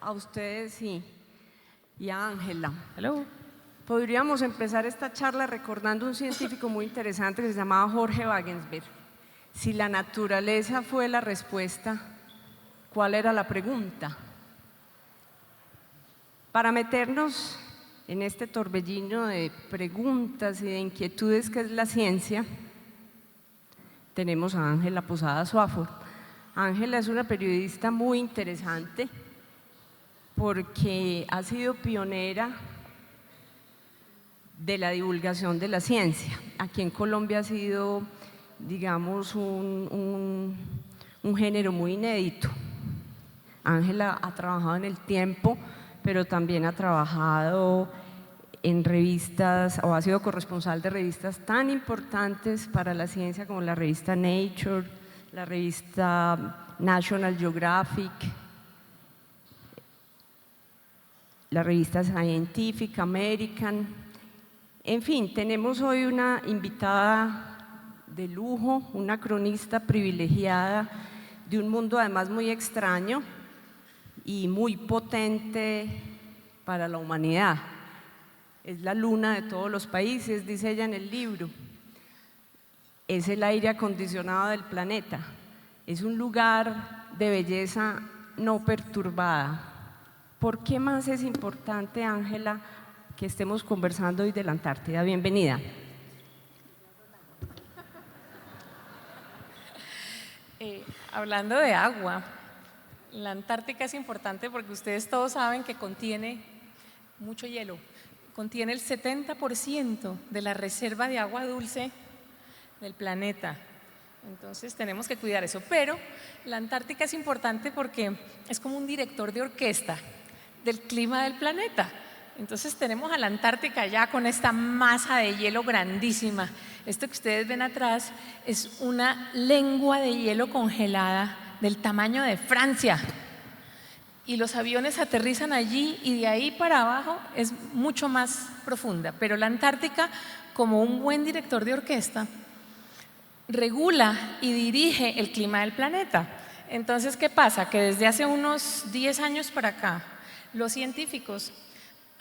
a ustedes y a Ángela. Hello. Podríamos empezar esta charla recordando un científico muy interesante que se llamaba Jorge Wagensberg. Si la naturaleza fue la respuesta, ¿cuál era la pregunta? Para meternos en este torbellino de preguntas y de inquietudes que es la ciencia, tenemos a Ángela Posada Swafford. Ángela es una periodista muy interesante porque ha sido pionera de la divulgación de la ciencia. Aquí en Colombia ha sido, digamos, un género muy inédito. Ángela ha trabajado en El Tiempo, pero también ha trabajado en revistas o ha sido corresponsal de revistas tan importantes para la ciencia como la revista Nature, la revista National Geographic, la revista Scientific American. En fin, tenemos hoy una invitada de lujo, una cronista privilegiada de un mundo además muy extraño y muy potente para la humanidad. Es la luna de todos los países, dice ella en el libro. Es el aire acondicionado del planeta. Es un lugar de belleza no perturbada. ¿Por qué más es importante, Ángela, que estemos conversando hoy de la Antártida? Bienvenida. Hablando de agua, la Antártica es importante porque ustedes todos saben que contiene mucho hielo. Contiene el 70% de la reserva de agua dulce del planeta. Entonces tenemos que cuidar eso. Pero la Antártica es importante porque es como un director de orquesta del clima del planeta. Entonces tenemos a la Antártica ya con esta masa de hielo grandísima. Esto que ustedes ven atrás es una lengua de hielo congelada del tamaño de Francia. Y los aviones aterrizan allí y de ahí para abajo es mucho más profunda. Pero la Antártica, como un buen director de orquesta, regula y dirige el clima del planeta. Entonces, ¿qué pasa? Que desde hace unos 10 años para acá, los científicos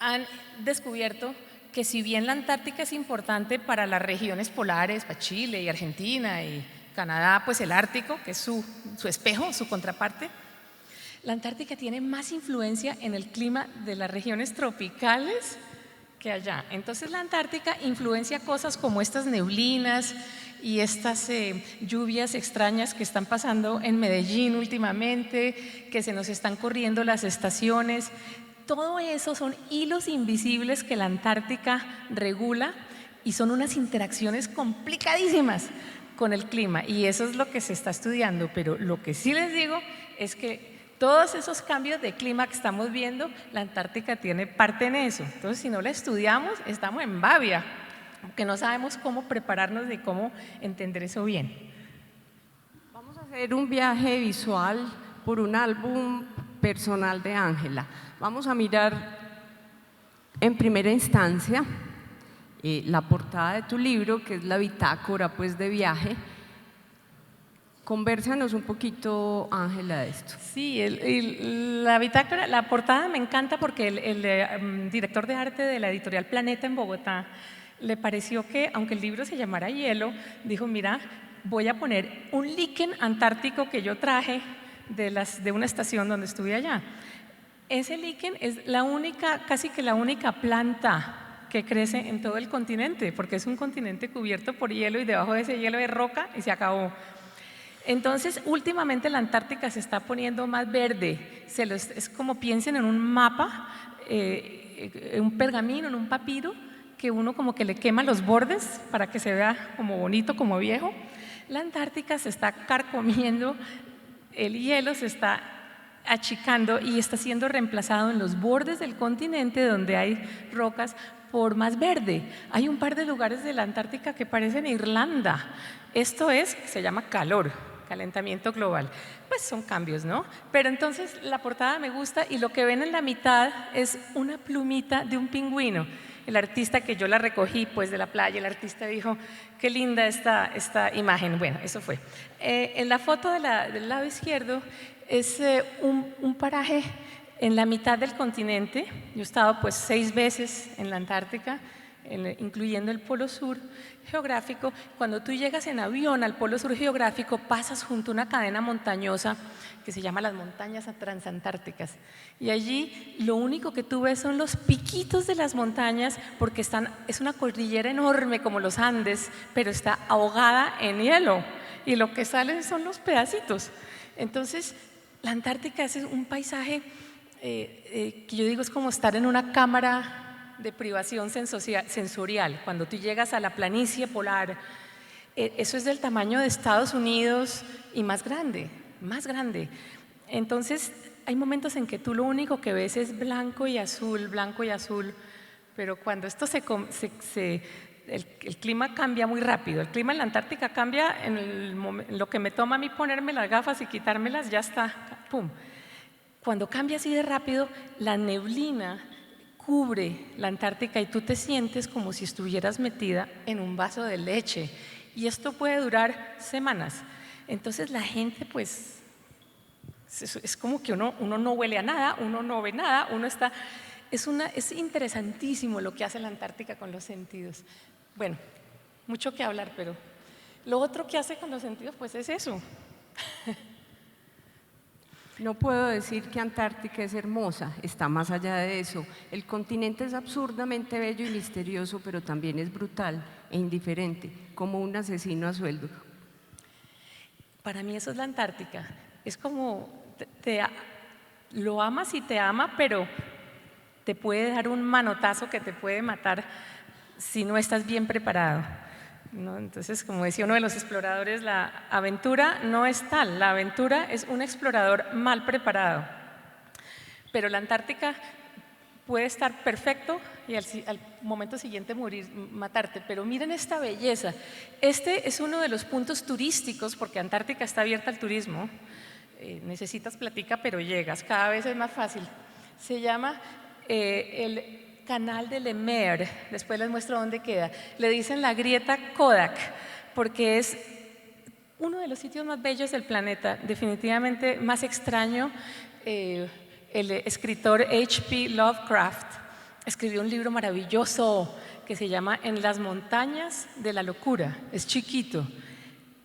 han descubierto que si bien la Antártica es importante para las regiones polares, para Chile y Argentina y Canadá, pues el Ártico, que es su espejo, su contraparte, la Antártica tiene más influencia en el clima de las regiones tropicales que allá. Entonces la Antártica influencia cosas como estas neblinas y estas lluvias extrañas que están pasando en Medellín últimamente, que se nos están corriendo las estaciones. Todo eso son hilos invisibles que la Antártica regula y son unas interacciones complicadísimas con el clima, y eso es lo que se está estudiando. Pero lo que sí les digo es que todos esos cambios de clima que estamos viendo, la Antártica tiene parte en eso. Entonces, si no la estudiamos, estamos en babia, porque no sabemos cómo prepararnos ni cómo entender eso bien. Vamos a hacer un viaje visual por un álbum personal de Ángela. Vamos a mirar en primera instancia la portada de tu libro, que es la bitácora pues, de viaje. Convérsanos un poquito, Ángela, de esto. Sí, la bitácora, la portada me encanta porque el director de arte de la editorial Planeta en Bogotá le pareció que, aunque el libro se llamara Hielo, dijo: mira, voy a poner un líquen antártico que yo traje de una estación donde estuve allá. Ese líquen es la única, casi que la única planta que crece en todo el continente, porque es un continente cubierto por hielo y debajo de ese hielo hay roca y se acabó. Entonces, últimamente la Antártica se está poniendo más verde. Es como piensen en un mapa, un pergamino, en un papiro, que uno como que le quema los bordes para que se vea como bonito, como viejo. La Antártica se está carcomiendo, el hielo se está achicando y está siendo reemplazado en los bordes del continente donde hay rocas por más verde. Hay un par de lugares de la Antártica que parecen Irlanda. Esto se llama calentamiento global. Pues son cambios, ¿no? Pero entonces la portada me gusta y lo que ven en la mitad es una plumita de un pingüino. El artista, que yo la recogí pues de la playa, el artista dijo: qué linda esta imagen. Bueno, eso fue. En la foto del lado izquierdo es un paraje en la mitad del continente. Yo he estado pues 6 veces en la Antártica, incluyendo el Polo Sur geográfico. Cuando tú llegas en avión al Polo Sur geográfico, pasas junto a una cadena montañosa que se llama las montañas transantárticas. Y allí lo único que tú ves son los piquitos de las montañas, porque es una cordillera enorme como los Andes, pero está ahogada en hielo. Y lo que salen son los pedacitos. Entonces, la Antártica es un paisaje que yo digo es como estar en una cámara de privación sensorial. Cuando tú llegas a la planicie polar, eso es del tamaño de Estados Unidos y más grande, más grande. Entonces, hay momentos en que tú lo único que ves es blanco y azul, pero cuando esto el clima cambia muy rápido. El clima en la Antártica cambia en lo que me toma a mí ponerme las gafas y quitármelas, ya está, pum. Cuando cambia así de rápido, la neblina cubre la Antártica y tú te sientes como si estuvieras metida en un vaso de leche. Y esto puede durar semanas. Entonces la gente pues es como que uno no huele a nada, uno no ve nada, es interesantísimo lo que hace la Antártica con los sentidos. Bueno, mucho que hablar, pero lo otro que hace con los sentidos pues es eso. No puedo decir que Antártica es hermosa, está más allá de eso. El continente es absurdamente bello y misterioso, pero también es brutal e indiferente, como un asesino a sueldo. Para mí eso es la Antártica. Es como, lo amas y te ama, pero te puede dar un manotazo que te puede matar si no estás bien preparado, ¿no? Entonces, como decía uno de los exploradores, la aventura no es tal, la aventura es un explorador mal preparado. Pero la Antártica puede estar perfecto y al momento siguiente matarte. Pero miren esta belleza. Este es uno de los puntos turísticos, porque Antártica está abierta al turismo. Necesitas platica, pero llegas, cada vez es más fácil. Se llama el Canal de Lemaire, después les muestro dónde queda. Le dicen la grieta Kodak, porque es uno de los sitios más bellos del planeta, definitivamente más extraño. El escritor H.P. Lovecraft escribió un libro maravilloso que se llama En las montañas de la locura, es chiquito.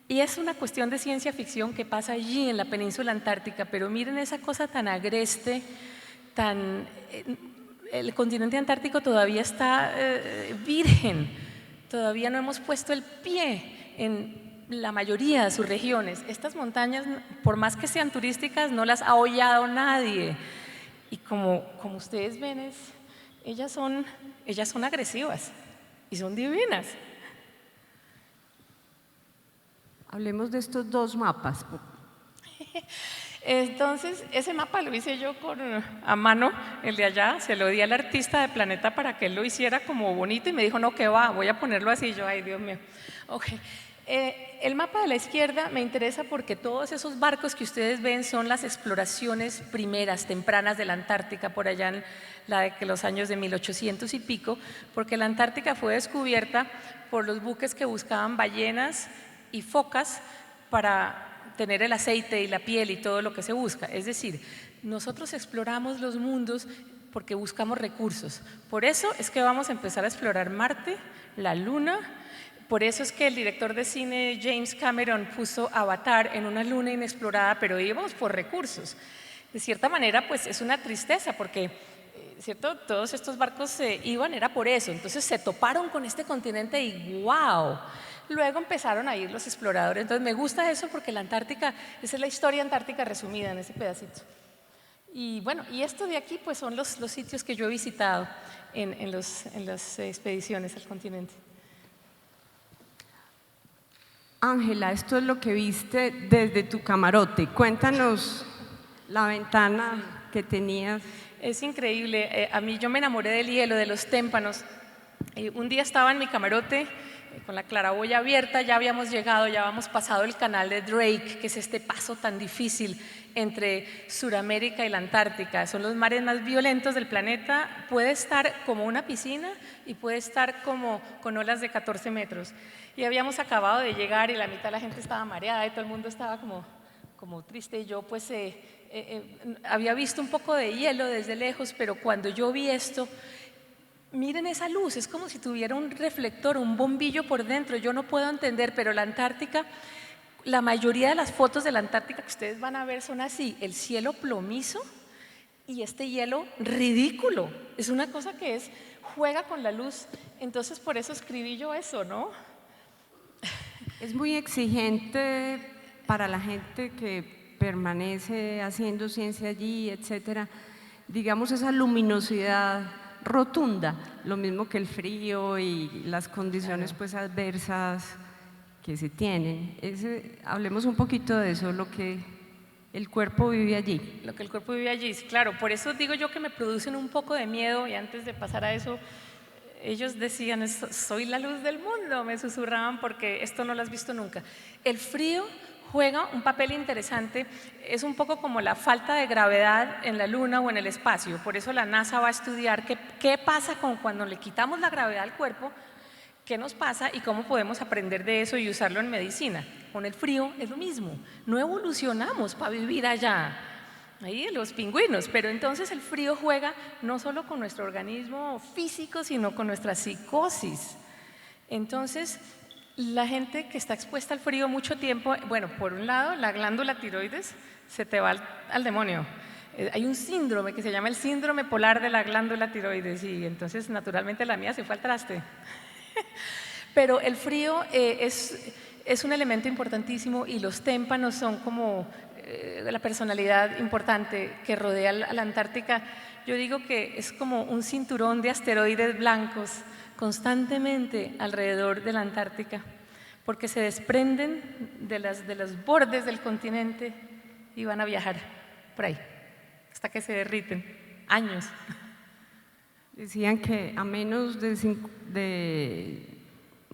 Y es una cuestión de ciencia ficción que pasa allí en la península antártica, pero miren esa cosa tan agreste, el continente antártico todavía está virgen, todavía no hemos puesto el pie en la mayoría de sus regiones. Estas montañas, por más que sean turísticas, no las ha hollado nadie. Y como ustedes ven, ellas son agresivas y son divinas. Hablemos de estos dos mapas. Entonces, ese mapa lo hice yo a mano, el de allá, se lo di al artista de Planeta para que él lo hiciera como bonito y me dijo, no, que va, voy a ponerlo así. Yo, ay, Dios mío. Okay. El mapa de la izquierda me interesa porque todos esos barcos que ustedes ven son las exploraciones primeras, tempranas de la Antártica, por allá en los años de 1800 y pico, porque la Antártica fue descubierta por los buques que buscaban ballenas y focas para tener el aceite y la piel y todo lo que se busca. Es decir, nosotros exploramos los mundos porque buscamos recursos. Por eso es que vamos a empezar a explorar Marte, la Luna. Por eso es que el director de cine James Cameron puso Avatar en una luna inexplorada, pero íbamos por recursos. De cierta manera, pues es una tristeza porque, ¿cierto? Todos estos barcos iban, era por eso. Entonces se toparon con este continente y ¡wow! Luego empezaron a ir los exploradores. Entonces me gusta eso porque la Antártica, esa es la historia antártica resumida en ese pedacito. Y bueno, y esto de aquí pues son los sitios que yo he visitado en las expediciones al continente. Ángela, esto es lo que viste desde tu camarote. Cuéntanos la ventana que tenías. Es increíble. A mí yo me enamoré del hielo, de los témpanos. Un día estaba en mi camarote con la claraboya abierta, ya habíamos llegado, ya habíamos pasado el canal de Drake, que es este paso tan difícil entre Sudamérica y la Antártica. Son los mares más violentos del planeta. Puede estar como una piscina y puede estar como con olas de 14 metros. Y habíamos acabado de llegar y la mitad de la gente estaba mareada y todo el mundo estaba como triste. Y yo pues había visto un poco de hielo desde lejos, pero cuando yo vi esto, miren esa luz, es como si tuviera un reflector, un bombillo por dentro, yo no puedo entender, pero la Antártica, la mayoría de las fotos de la Antártica que ustedes van a ver son así, el cielo plomizo y este hielo ridículo, es una cosa que juega con la luz, entonces por eso escribí yo eso, ¿no? Es muy exigente para la gente que permanece haciendo ciencia allí, etcétera, digamos esa luminosidad rotunda, lo mismo que el frío y las condiciones pues adversas que se tienen. Hablemos un poquito de eso, lo que el cuerpo vive allí. Lo que el cuerpo vive allí, claro, por eso digo yo que me producen un poco de miedo y antes de pasar a eso, ellos decían, soy la luz del mundo, me susurraban porque esto no lo has visto nunca. El frío juega un papel interesante, es un poco como la falta de gravedad en la Luna o en el espacio, por eso la NASA va a estudiar qué pasa cuando le quitamos la gravedad al cuerpo, qué nos pasa y cómo podemos aprender de eso y usarlo en medicina. Con el frío es lo mismo, no evolucionamos para vivir allá, ahí los pingüinos, pero entonces el frío juega no solo con nuestro organismo físico, sino con nuestra psicosis. Entonces, la gente que está expuesta al frío mucho tiempo, bueno, por un lado, la glándula tiroides se te va al demonio. Hay un síndrome que se llama el síndrome polar de la glándula tiroides y entonces naturalmente la mía se fue al traste. Pero el frío es un elemento importantísimo y los témpanos son como la personalidad importante que rodea a la Antártica. Yo digo que es como un cinturón de asteroides blancos constantemente alrededor de la Antártica, porque se desprenden de los bordes del continente y van a viajar por ahí, hasta que se derriten, años. Decían que a menos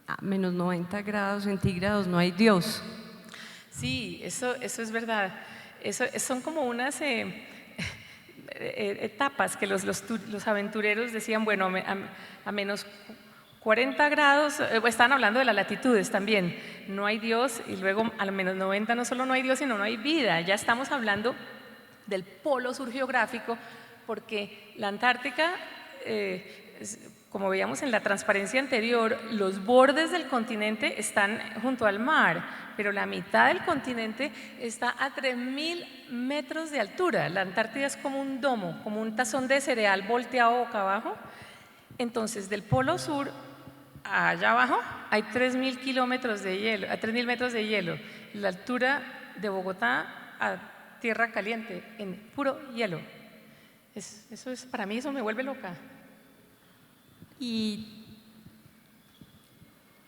a menos 90 grados centígrados no hay Dios. Sí, eso es verdad. Son como unas etapas que los aventureros decían, bueno, a menos 40 grados, estaban hablando de las latitudes también, no hay Dios, y luego a menos 90 no solo no hay Dios, sino no hay vida. Ya estamos hablando del polo sur geográfico, porque la Antártica, como veíamos en la transparencia anterior, los bordes del continente están junto al mar, pero la mitad del continente está a 3.000 metros de altura. La Antártida es como un domo, como un tazón de cereal volteado boca abajo. Entonces, del polo sur allá abajo hay 3.000 kilómetros de hielo, a 3.000 metros de hielo. La altura de Bogotá a tierra caliente, en puro hielo. Para mí eso me vuelve loca. Y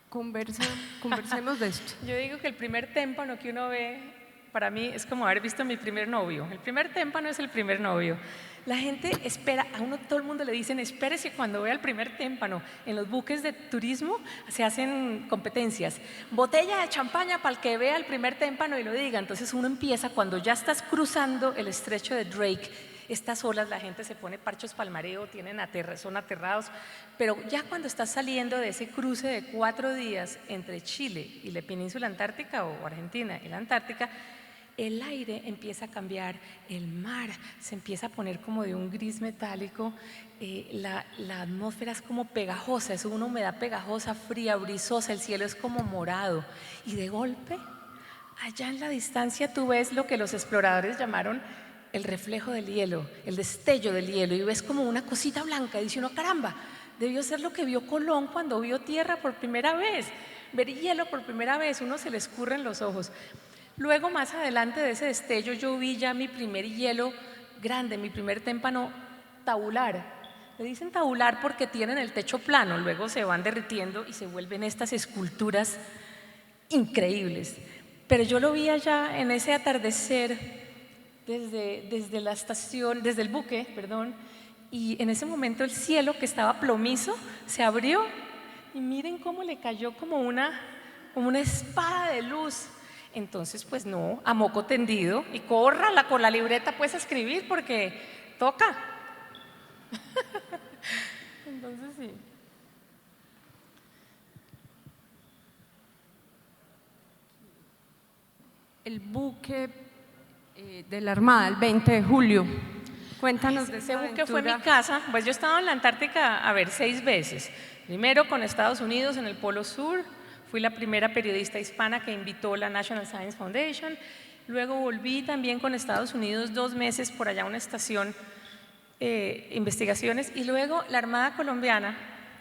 conversemos de esto. Yo digo que el primer témpano que uno ve, para mí es como haber visto a mi primer novio. El primer témpano es el primer novio. La gente espera, a uno todo el mundo le dicen, espérese cuando vea el primer témpano. En los buques de turismo se hacen competencias. Botella de champaña para el que vea el primer témpano y lo diga. Entonces uno empieza cuando ya estás cruzando el estrecho de Drake. Estas olas, la gente se pone parchos palmareo, son aterrados, pero ya cuando estás saliendo de ese cruce de 4 días entre Chile y la península antártica o Argentina y la Antártica, el aire empieza a cambiar, el mar se empieza a poner como de un gris metálico, la atmósfera es como pegajosa, es una humedad pegajosa, fría, brisosa, el cielo es como morado y de golpe, allá en la distancia tú ves lo que los exploradores llamaron el reflejo del hielo, el destello del hielo y ves como una cosita blanca y dice uno, caramba, debió ser lo que vio Colón cuando vio tierra por primera vez, ver hielo por primera vez, uno se le escurren los ojos. Luego más adelante de ese destello yo vi ya mi primer hielo grande, mi primer témpano tabular. Le dicen tabular porque tienen el techo plano, luego se van derritiendo y se vuelven estas esculturas increíbles. Pero yo lo vi allá en ese atardecer desde la estación, desde el buque, perdón, y en ese momento el cielo que estaba plomizo se abrió y miren cómo le cayó como una espada de luz. Entonces, pues no, a moco tendido y córrala con la libreta pues a escribir porque toca. Entonces sí. El buque De la Armada, el 20 de julio. Cuéntanos de Ese esa buque fue mi aventura. casa. Pues yo he estado en la Antártica, a ver, 6 veces. Primero con Estados Unidos en el Polo Sur. Fui la primera periodista hispana que invitó la National Science Foundation. Luego volví también con Estados Unidos 2 meses por allá a una estación investigaciones. Y luego la Armada colombiana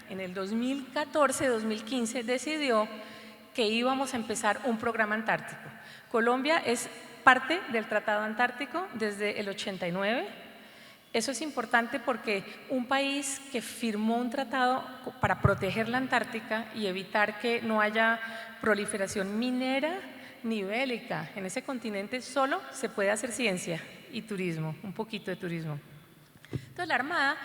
en el 2014-2015 decidió que íbamos a empezar un programa antártico. Colombia es parte del Tratado Antártico desde el 89. Eso es importante porque un país que firmó un tratado para proteger la Antártica y evitar que no haya proliferación minera ni bélica en ese continente, solo se puede hacer ciencia y turismo, un poquito de turismo. Entonces la Armada,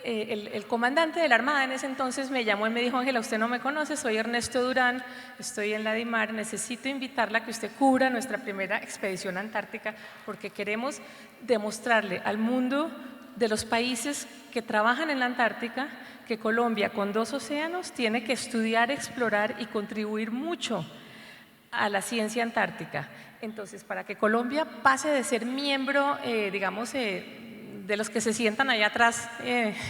el comandante de la Armada en ese entonces me llamó y me dijo: Ángela, usted no me conoce, soy Ernesto Durán, estoy en la DIMAR, necesito invitarla a que usted cubra nuestra primera expedición antártica porque queremos demostrarle al mundo de los países que trabajan en la Antártica que Colombia, con 2 océanos, tiene que estudiar, explorar y contribuir mucho a la ciencia antártica. Entonces, para que Colombia pase de ser miembro, digamos, de los que se sientan allá atrás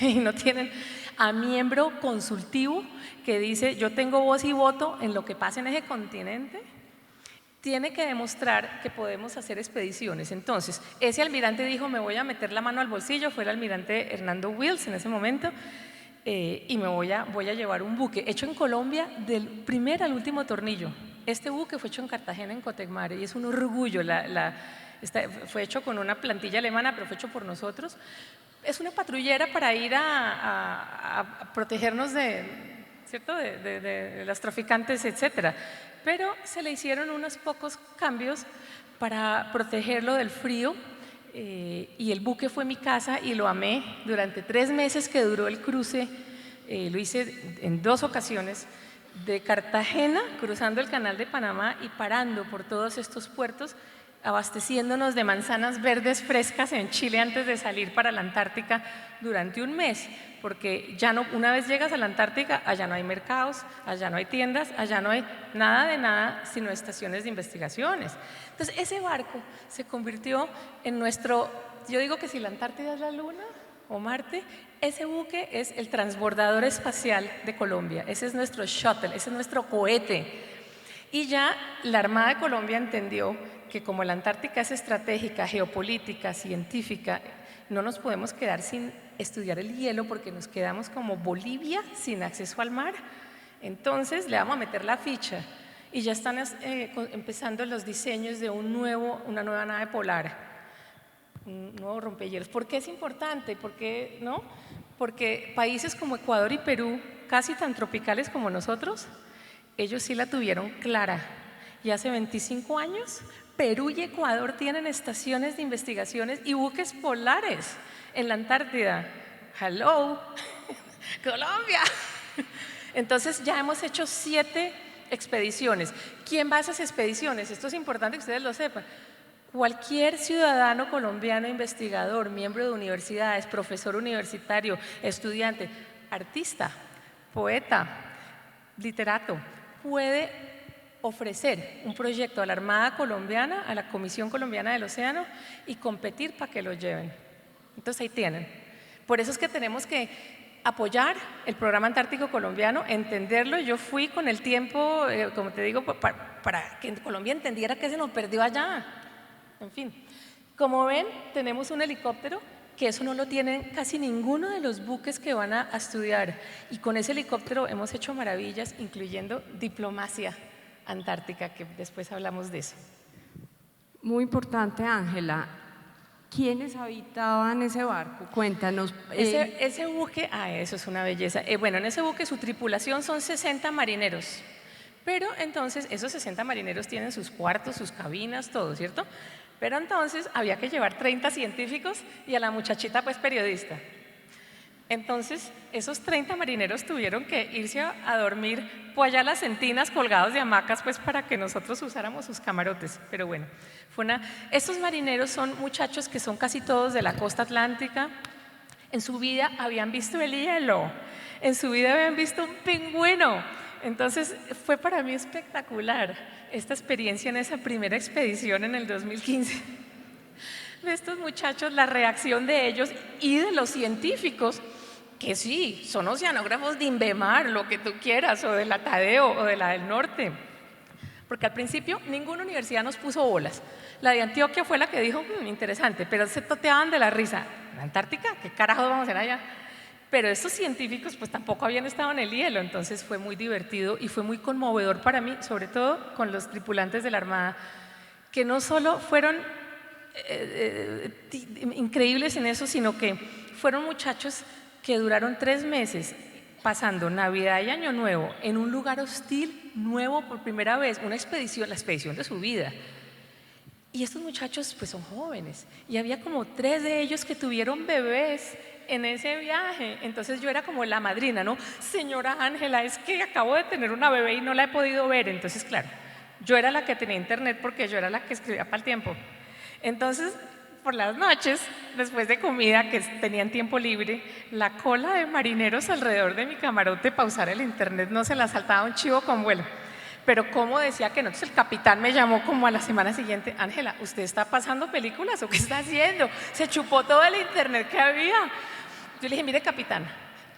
y no tienen, a miembro consultivo que dice yo tengo voz y voto en lo que pasa en ese continente, tiene que demostrar que podemos hacer expediciones. Entonces, ese almirante dijo: me voy a meter la mano al bolsillo, fue el almirante Hernando Wills en ese momento, y me voy a llevar un buque hecho en Colombia del primer al último tornillo. Este buque fue hecho en Cartagena, en Cotecmare, y es un orgullo. Fue hecho con una plantilla alemana, pero fue hecho por nosotros. Es una patrullera para ir a protegernos ¿cierto? De los traficantes, etcétera. Pero se le hicieron unos pocos cambios para protegerlo del frío, y el buque fue mi casa y lo amé durante 3 meses que duró el cruce. Lo hice en 2 ocasiones, de Cartagena, cruzando el Canal de Panamá y parando por todos estos puertos, abasteciéndonos de manzanas verdes frescas en Chile antes de salir para la Antártica durante un mes, porque ya no, una vez llegas a la Antártica, allá no hay mercados, allá no hay tiendas, allá no hay nada de nada, sino estaciones de investigaciones. Entonces ese barco se convirtió en nuestro, yo digo que si la Antártida es la Luna o Marte, ese buque es el transbordador espacial de Colombia, ese es nuestro shuttle, ese es nuestro cohete. Y ya la Armada de Colombia entendió que como la Antártica es estratégica, geopolítica, científica, no nos podemos quedar sin estudiar el hielo porque nos quedamos como Bolivia sin acceso al mar. Entonces le vamos a meter la ficha y ya están empezando los diseños de una nueva nave polar, un nuevo rompehielos. ¿Por qué es importante? ¿Por qué no? Porque países como Ecuador y Perú, casi tan tropicales como nosotros, ellos sí la tuvieron clara. Y hace 25 años, Perú y Ecuador tienen estaciones de investigaciones y buques polares en la Antártida. ¡Hello! ¡Colombia! Entonces ya hemos hecho 7 expediciones. ¿Quién va a esas expediciones? Esto es importante que ustedes lo sepan. Cualquier ciudadano colombiano, investigador, miembro de universidades, profesor universitario, estudiante, artista, poeta, literato, puede ofrecer un proyecto a la Armada colombiana, a la Comisión Colombiana del Océano y competir para que lo lleven. Entonces ahí tienen. Por eso es que tenemos que apoyar el programa antártico colombiano, entenderlo. Yo fui con el tiempo, como te digo, para que Colombia entendiera que se nos perdió allá. En fin, como ven, tenemos un helicóptero que eso no lo tienen casi ninguno de los buques que van a estudiar, y con ese helicóptero hemos hecho maravillas, incluyendo diplomacia antártica, que después hablamos de eso. Muy importante, Ángela. ¿Quiénes habitaban ese barco? Cuéntanos. Ese buque, eso es una belleza. Bueno, en ese buque su tripulación son 60 marineros, pero entonces esos 60 marineros tienen sus cuartos, sus cabinas, todo, ¿cierto? Pero entonces había que llevar 30 científicos y a la muchachita pues periodista. Entonces esos 30 marineros tuvieron que irse a dormir pues allá a las entinas colgados de hamacas pues para que nosotros usáramos sus camarotes. Pero bueno, estos marineros son muchachos que son casi todos de la costa atlántica. En su vida habían visto el hielo, en su vida habían visto un pingüino. Entonces fue para mí espectacular esta experiencia en esa primera expedición en el 2015. de estos muchachos, la reacción de ellos y de los científicos, que sí, son oceanógrafos de Invemar, lo que tú quieras, o de la Tadeo o de la del Norte. Porque al principio ninguna universidad nos puso bolas. La de Antioquia fue la que dijo, interesante, pero se toteaban de la risa. ¿La Antártica? ¿Qué carajo vamos a hacer allá? Pero estos científicos pues tampoco habían estado en el hielo, entonces fue muy divertido y fue muy conmovedor para mí, sobre todo con los tripulantes de la Armada, que no solo fueron increíbles en eso, sino que fueron muchachos que duraron 3 meses pasando Navidad y Año Nuevo en un lugar hostil, nuevo por primera vez, una expedición, la expedición de su vida. Y estos muchachos pues son jóvenes y había como 3 de ellos que tuvieron bebés en ese viaje. Entonces yo era como la madrina, ¿no? Señora Ángela, es que acabo de tener una bebé y no la he podido ver. Entonces, claro, yo era la que tenía internet porque yo era la que escribía para el tiempo. Entonces, por las noches, después de comida, que tenían tiempo libre, la cola de marineros alrededor de mi camarote para usar el internet no se la saltaba un chivo con vuelo. Pero como decía que no, entonces el capitán me llamó como a la semana siguiente, Ángela, ¿usted está pasando películas o qué está haciendo? Se chupó todo el internet que había. Yo le dije, mire capitán,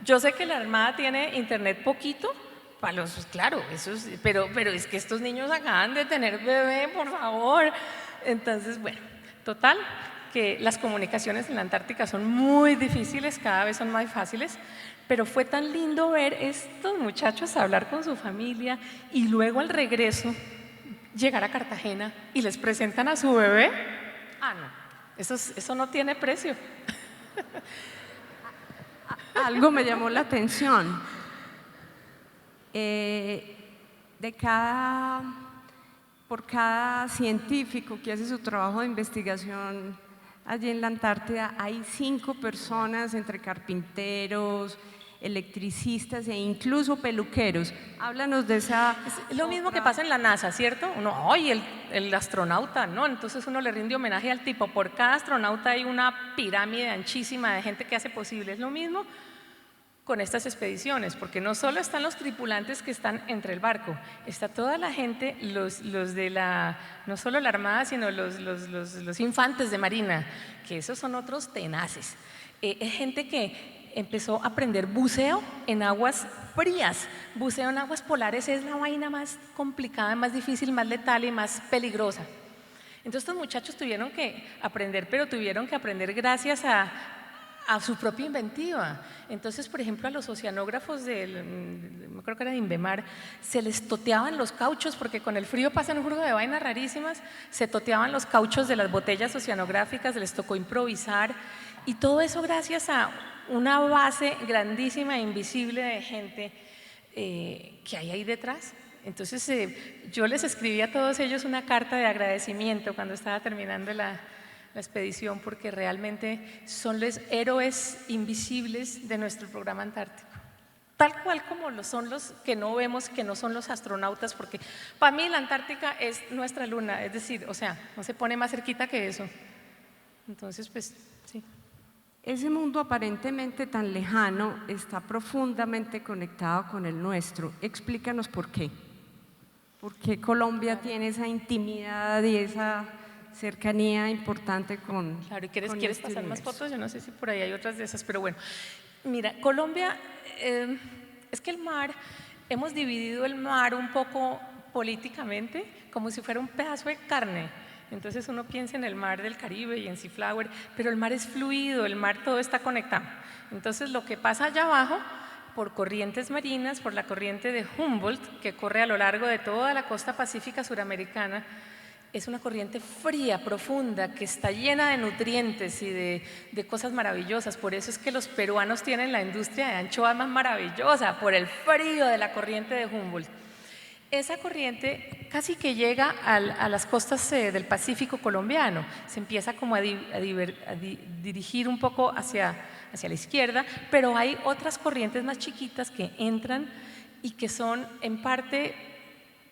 yo sé que la Armada tiene internet poquito, para los, claro, pero es que estos niños acaban de tener bebé, por favor. Entonces, bueno, total, que las comunicaciones en la Antártica son muy difíciles, cada vez son más fáciles, pero fue tan lindo ver estos muchachos hablar con su familia y luego al regreso llegar a Cartagena y les presentan a su bebé. Ah, no, eso no tiene precio. Algo me llamó la atención. Por cada científico que hace su trabajo de investigación allí en la Antártida, hay 5 personas entre carpinteros, electricistas e incluso peluqueros. Háblanos de esa… Es lo mismo que pasa en la NASA, ¿cierto? Uno, ¡ay, el astronauta! ¿No? Entonces uno le rinde homenaje al tipo. Por cada astronauta hay una pirámide anchísima de gente que hace posible. Es lo mismo con estas expediciones, porque no solo están los tripulantes que están entre el barco, está toda la gente, los de la, no solo la Armada, sino los infantes de Marina, que esos son otros tenaces. Es gente que empezó a aprender buceo en aguas frías. Buceo en aguas polares es la vaina más complicada, más difícil, más letal y más peligrosa. Entonces estos muchachos tuvieron que aprender, pero tuvieron que aprender gracias a su propia inventiva. Entonces, por ejemplo, a los oceanógrafos me creo que era de Invemar, se les toteaban los cauchos, porque con el frío pasan un juego de vainas rarísimas, se toteaban los cauchos de las botellas oceanográficas, les tocó improvisar, y todo eso gracias a una base grandísima e invisible de gente que hay ahí detrás. Entonces, yo les escribí a todos ellos una carta de agradecimiento cuando estaba terminando la expedición, porque realmente son los héroes invisibles de nuestro programa antártico, tal cual como lo son los que no vemos, que no son los astronautas, porque para mí la Antártica es nuestra luna, es decir, o sea, no se pone más cerquita que eso. Entonces, pues, sí. Ese mundo aparentemente tan lejano está profundamente conectado con el nuestro. Explícanos por qué. ¿Por qué Colombia tiene esa intimidad y esa cercanía importante con… Claro, ¿y quieres pasar más fotos? Yo no sé si por ahí hay otras de esas, pero bueno. Mira, Colombia, es que el mar, hemos dividido el mar un poco políticamente, como si fuera un pedazo de carne. Entonces uno piensa en el mar del Caribe y en Seaflower, pero el mar es fluido, el mar todo está conectado. Entonces lo que pasa allá abajo, por corrientes marinas, por la corriente de Humboldt, que corre a lo largo de toda la costa pacífica suramericana, es una corriente fría, profunda, que está llena de nutrientes y de cosas maravillosas. Por eso es que los peruanos tienen la industria de anchoas más maravillosa, por el frío de la corriente de Humboldt. Esa corriente casi que llega a las costas del Pacífico colombiano, se empieza como a dirigir un poco hacia la izquierda, pero hay otras corrientes más chiquitas que entran y que son en parte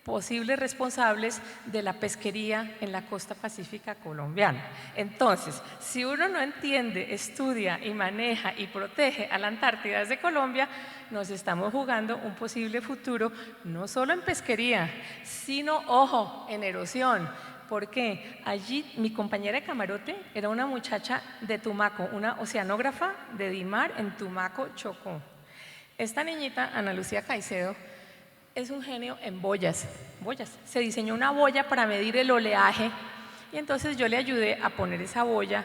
posibles responsables de la pesquería en la costa pacífica colombiana. Entonces, si uno no entiende, estudia y maneja y protege a la Antártida desde Colombia, nos estamos jugando un posible futuro no solo en pesquería, sino, ojo, en erosión, porque allí mi compañera de camarote era una muchacha de Tumaco, una oceanógrafa de Dimar en Tumaco, Chocó. Esta niñita, Ana Lucía Caicedo, es un genio en boyas. Se diseñó una boya para medir el oleaje y entonces yo le ayudé a poner esa boya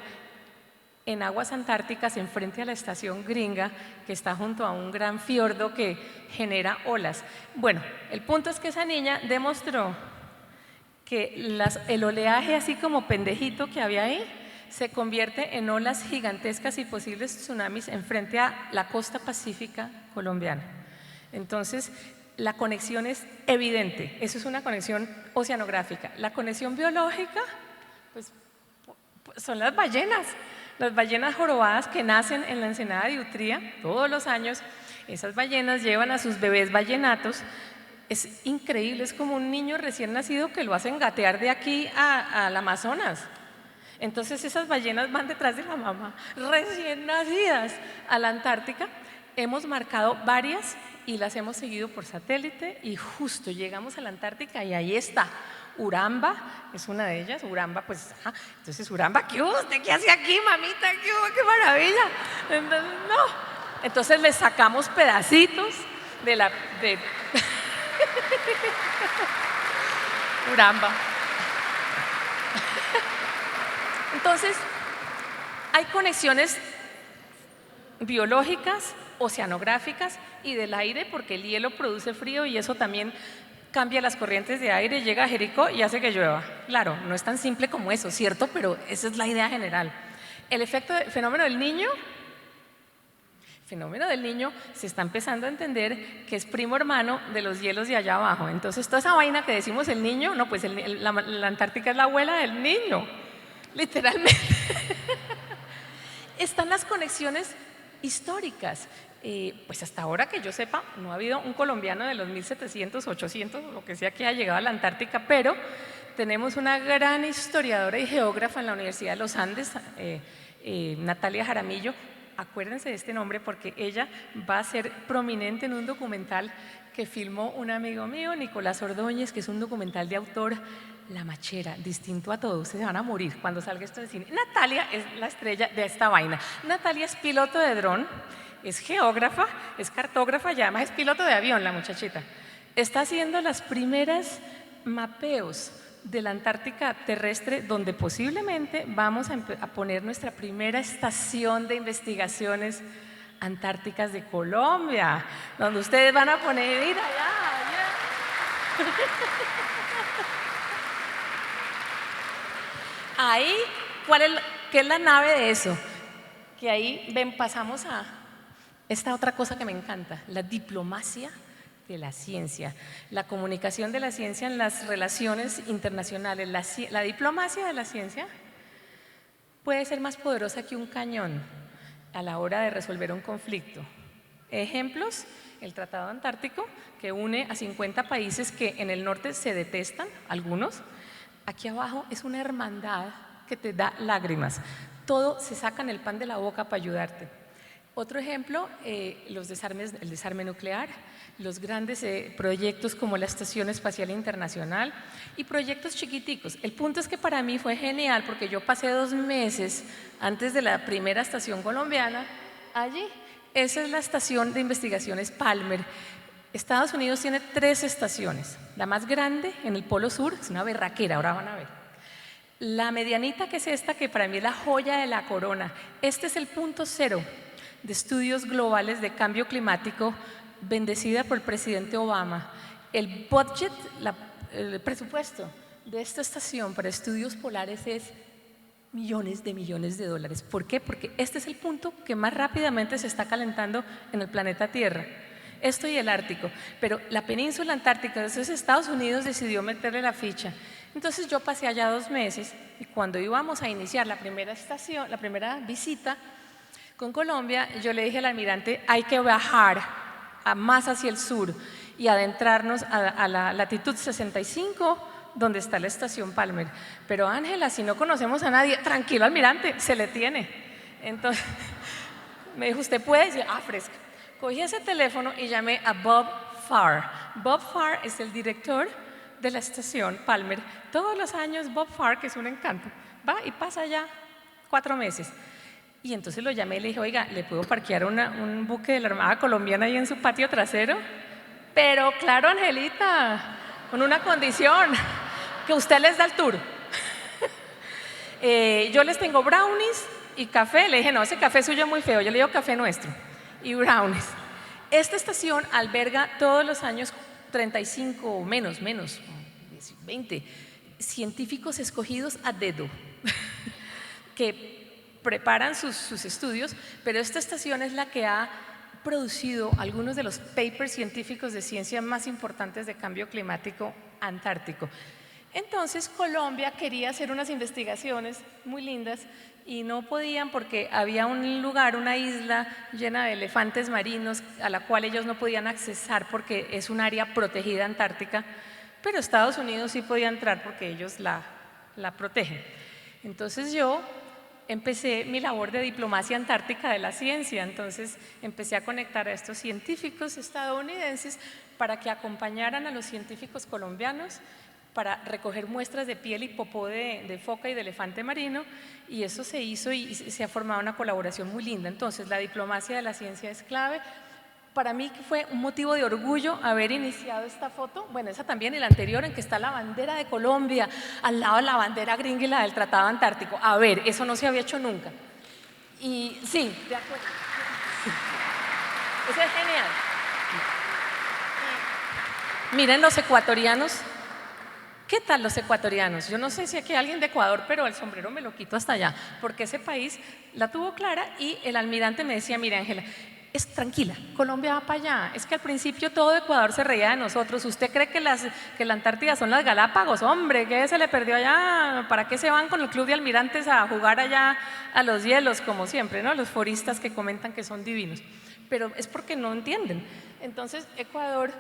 en aguas antárticas enfrente a la estación gringa que está junto a un gran fiordo que genera olas. Bueno, el punto es que esa niña demostró que el oleaje así como pendejito que había ahí se convierte en olas gigantescas y posibles tsunamis enfrente a la costa pacífica colombiana. Entonces, la conexión es evidente, eso es una conexión oceanográfica. La conexión biológica, pues son las ballenas jorobadas que nacen en la ensenada de Utría todos los años. Esas ballenas llevan a sus bebés ballenatos. Es increíble, es como un niño recién nacido que lo hacen gatear de aquí al Amazonas. Entonces esas ballenas van detrás de la mamá, recién nacidas, a la Antártica. Hemos marcado varias y las hemos seguido por satélite y justo llegamos a la Antártica y ahí está. Uramba es una de ellas. Uramba, pues, entonces Uramba, ¿qué hubo? ¿Usted qué hace aquí, mamita? ¿Qué hubo? ¡Qué maravilla! Entonces, no. Entonces le sacamos pedacitos de Uramba. Entonces, hay conexiones biológicas, oceanográficas y del aire, porque el hielo produce frío y eso también cambia las corrientes de aire, llega a Jericó y hace que llueva. Claro, no es tan simple como eso, ¿cierto? Pero esa es la idea general. El fenómeno del Niño se está empezando a entender que es primo hermano de los hielos de allá abajo. Entonces, toda esa vaina que decimos el Niño, no, pues la Antártica es la abuela del Niño, literalmente. Están las conexiones históricas. Pues hasta ahora que yo sepa, no ha habido un colombiano de los 1700, 800, lo que sea que haya llegado a la Antártica, pero tenemos una gran historiadora y geógrafa en la Universidad de los Andes, Natalia Jaramillo. Acuérdense de este nombre porque ella va a ser prominente en un documental que filmó un amigo mío, Nicolás Ordóñez, que es un documental de autor, La Machera, distinto a todos. Ustedes van a morir cuando salga esto de cine. Natalia es la estrella de esta vaina. Natalia es piloto de dron, es geógrafa, es cartógrafa y además es piloto de avión, la muchachita. Está haciendo las primeras mapeos de la Antártica terrestre, donde posiblemente vamos a poner nuestra primera estación de investigaciones antárticas de Colombia, donde ustedes van a poner, ir allá. Ahí, ¿qué es la nave de eso? Que ahí pasamos a esta otra cosa que me encanta, la diplomacia de la ciencia, la comunicación de la ciencia en las relaciones internacionales. La diplomacia de la ciencia puede ser más poderosa que un cañón a la hora de resolver un conflicto. Ejemplos, el Tratado Antártico, que une a 50 países que en el norte se detestan, algunos. Aquí abajo es una hermandad que te da lágrimas. Todo se sacan el pan de la boca para ayudarte. Otro ejemplo, el desarme nuclear, los grandes proyectos como la Estación Espacial Internacional y proyectos chiquiticos. El punto es que para mí fue genial porque yo pasé 2 meses antes de la primera estación colombiana allí. Esa es la estación de investigaciones Palmer. Estados Unidos tiene 3 estaciones. La más grande en el Polo Sur, es una berraquera, ahora van a ver. La medianita, que es esta, que para mí es la joya de la corona. Este es el punto 0 de estudios globales de cambio climático, bendecida por el presidente Obama. El budget, el presupuesto de esta estación para estudios polares es millones de dólares. ¿Por qué? Porque este es el punto que más rápidamente se está calentando en el planeta Tierra. Esto y el Ártico, pero la península antártica, entonces Estados Unidos decidió meterle la ficha. Entonces yo pasé allá 2 meses y cuando íbamos a iniciar la primera visita con Colombia, yo le dije al almirante, hay que bajar más hacia el sur y adentrarnos a la latitud 65, donde está la estación Palmer. Pero Ángela, si no conocemos a nadie, tranquilo almirante, se le tiene. Entonces me dijo, ¿usted puede? decir, fresca. Cogí ese teléfono y llamé a Bob Farr. Bob Farr es el director de la estación Palmer, todos los años Bob Farr, que es un encanto, va y pasa ya 4 meses. Y entonces lo llamé y le dije, oiga, ¿le puedo parquear un buque de la Armada Colombiana ahí en su patio trasero? Pero claro, Angelita, con una condición, que usted les da el tour. Yo les tengo brownies y café. Le dije, no, ese café suyo es muy feo, yo le digo café nuestro. Y brownies. Esta estación alberga todos los años 35 o menos, 20 científicos escogidos a dedo que preparan sus estudios, pero esta estación es la que ha producido algunos de los papers científicos de ciencia más importantes de cambio climático antártico. Entonces Colombia quería hacer unas investigaciones muy lindas y no podían porque había un lugar, una isla llena de elefantes marinos a la cual ellos no podían accesar porque es un área protegida antártica, pero Estados Unidos sí podía entrar porque ellos la protegen. Entonces yo empecé mi labor de diplomacia antártica de la ciencia, entonces empecé a conectar a estos científicos estadounidenses para que acompañaran a los científicos colombianos para recoger muestras de piel y popó de foca y de elefante marino, y eso se hizo y se ha formado una colaboración muy linda. Entonces la diplomacia de la ciencia es clave. Para mí fue un motivo de orgullo haber iniciado esta foto, bueno, esa también y la anterior, en que está la bandera de Colombia al lado de la bandera gringa y la del Tratado Antártico. A ver, eso no se había hecho nunca. Y sí, de acuerdo. Eso es genial. Miren los ecuatorianos. ¿Qué tal los ecuatorianos? Yo no sé si aquí hay alguien de Ecuador, pero el sombrero me lo quito hasta allá, porque ese país la tuvo clara y el almirante me decía, mira Ángela, es tranquila, Colombia va para allá. Es que al principio todo Ecuador se reía de nosotros. ¿Usted cree que la Antártida son las Galápagos? Hombre, ¿qué se le perdió allá? ¿Para qué se van con el club de almirantes a jugar allá a los hielos, como siempre, ¿no? Los foristas que comentan que son divinos. Pero es porque no entienden. Entonces, Ecuador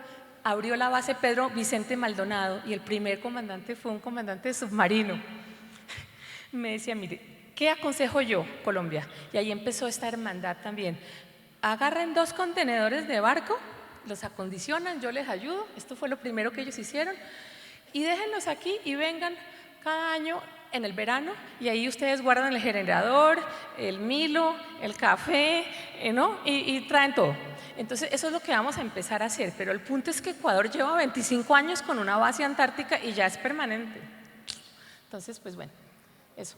abrió la base Pedro Vicente Maldonado y el primer comandante fue un comandante submarino. Me decía, mire, ¿qué aconsejo yo, Colombia? Y ahí empezó esta hermandad también. Agarren 2 contenedores de barco, los acondicionan, yo les ayudo, esto fue lo primero que ellos hicieron, y déjenlos aquí y vengan cada año en el verano, y ahí ustedes guardan el generador, el Milo, el café, ¿no? y traen todo. Entonces eso es lo que vamos a empezar a hacer, pero el punto es que Ecuador lleva 25 años con una base antártica y ya es permanente. Entonces, pues bueno, eso.